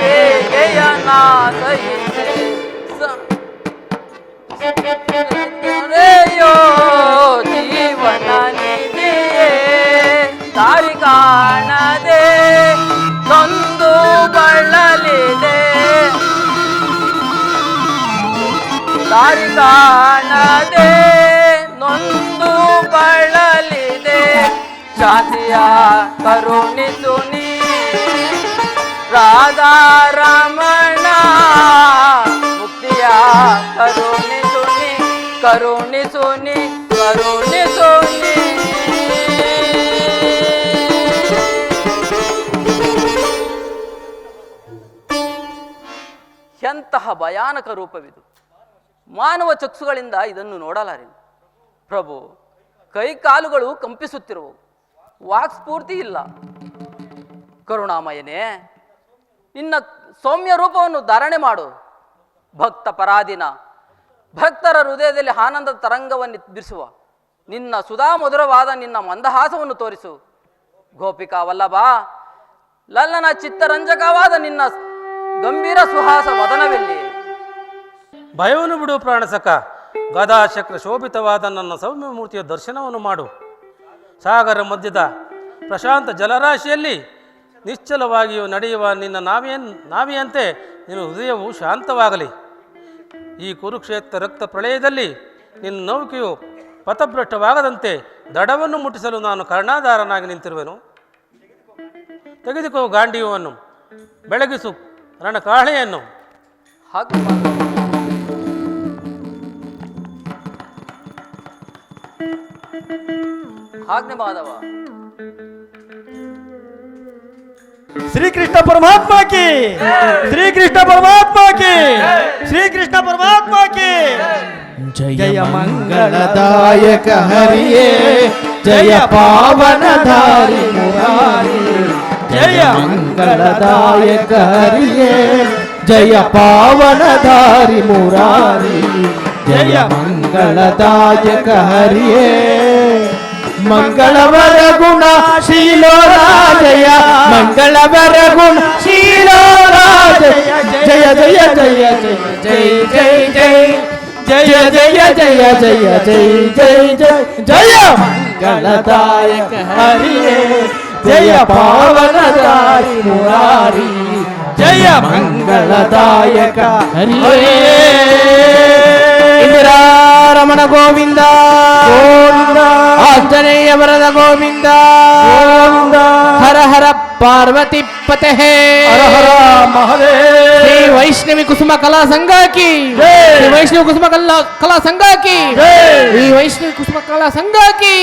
ಬೇಗೆಯ ನಾಸಹಿಸೆ ರೆಯೋ ಜೀವನ ನಿಧಿಯೇ ದಾರಿ ಕಾಣದೆ ನೊಂದು ಬಳಲಿದೆ ದಾರಿ ಕಾಣದೆ ನೊಂದು ಬಳಲಿದೆ ಶಾಂತಿಯ ಕರುಣಿಸು ನೀ ರಾಧಾರಮಣ ಮುಕ್ತಿಯ ಕರುಣಿಸು ನೀ ಕರುಣಿಸು ನೀ ಕರುಣಿಸು ನೀ ಎಂತಹ ಭಯಾನಕ ರೂಪವಿದು. ಮಾನವ ಚಕ್ಷುಗಳಿಂದ ಇದನ್ನು ನೋಡಲಾರೆ. ಪ್ರಭು, ಕೈ ಕಾಲುಗಳು ಕಂಪಿಸುತ್ತಿರುವವು, ವಾಕ್ಸ್ಫೂರ್ತಿ ಇಲ್ಲ. ಕರುಣಾಮಯನೇ, ನಿನ್ನ ಸೌಮ್ಯ ರೂಪವನ್ನು ಧಾರಣೆ ಮಾಡು. ಭಕ್ತ ಪರಾಧೀನ, ಭಕ್ತರ ಹೃದಯದಲ್ಲಿ ಆನಂದದ ತರಂಗವನ್ನು ಬಿರಿಸುವ ನಿನ್ನ ಸುಧಾ ಮಧುರವಾದ ನಿನ್ನ ಮಂದಹಾಸವನ್ನು ತೋರಿಸು. ಗೋಪಿಕಾ ವಲ್ಲಭ, ಲಲ್ಲನ ಚಿತ್ತರಂಜಕವಾದ ನಿನ್ನ ಗಂಭೀರ ಸುಹಾಸ ವದನವೆಲ್ಲಿ? ಭಯವನ್ನು ಬಿಡು ಪ್ರಾಣಸಖ. ಗದಾಶಕ್ರ ಶೋಭಿತವಾದ ನನ್ನ ಸೌಮ್ಯ ಮೂರ್ತಿಯ ದರ್ಶನವನ್ನು ಮಾಡು. ಸಾಗರ ಮಧ್ಯದ ಪ್ರಶಾಂತ ಜಲರಾಶಿಯಲ್ಲಿ ನಿಶ್ಚಲವಾಗಿಯೂ ನಡೆಯುವ ನಿನ್ನ ನಾವಿಯಂತೆ ನಿನ್ನ ಹೃದಯವು ಶಾಂತವಾಗಲಿ. ಈ ಕುರುಕ್ಷೇತ್ರ ರಕ್ತ ಪ್ರಳಯದಲ್ಲಿ ನಿನ್ನ ನೌಕೆಯು ಪಥಭ್ರಷ್ಟವಾಗದಂತೆ ದಡವನ್ನು ಮುಟ್ಟಿಸಲು ನಾನು ಕರ್ಣಾಧಾರನಾಗಿ ನಿಂತಿರುವೆನು. ತೆಗೆದುಕೋ ಗಾಂಡೀವವನ್ನು, ಬೆಳಗಿಸು ರಣಕಾಳೆಯನ್ನು. ಆಜ್ಞೆ ಮಾಧವ. श्री कृष्ण परमात्मा की, श्री कृष्ण परमात्मा की, श्री कृष्ण परमात्मा की। जय मंगलदायक हरिये, जय पावनधारी मुरारी। जय मंगलदायक हरिये, जय पावनधारी मुरारी। जय मंगलदायक हरिये, मंगलवर गुण शीलोराजय, मंगलवर गुण शीलोराजय। जय जय जय जय जय जय जय जय जय जय जय जय जय जय मंगलदायक हरिये, जय पावनधारी मुरारी। जय मंगलदायक हरिये। रमण गोविंद गोविंद, आंजनेय वरद गोविंद गोविंद। हर हर पार्वती पते, हर हर महादेव। श्री वैष्णवी कुसुम कला संघ की, श्री वैष्णवी कुसुम कला संघ की, श्री वैष्णवी कुसुम कला संघ की।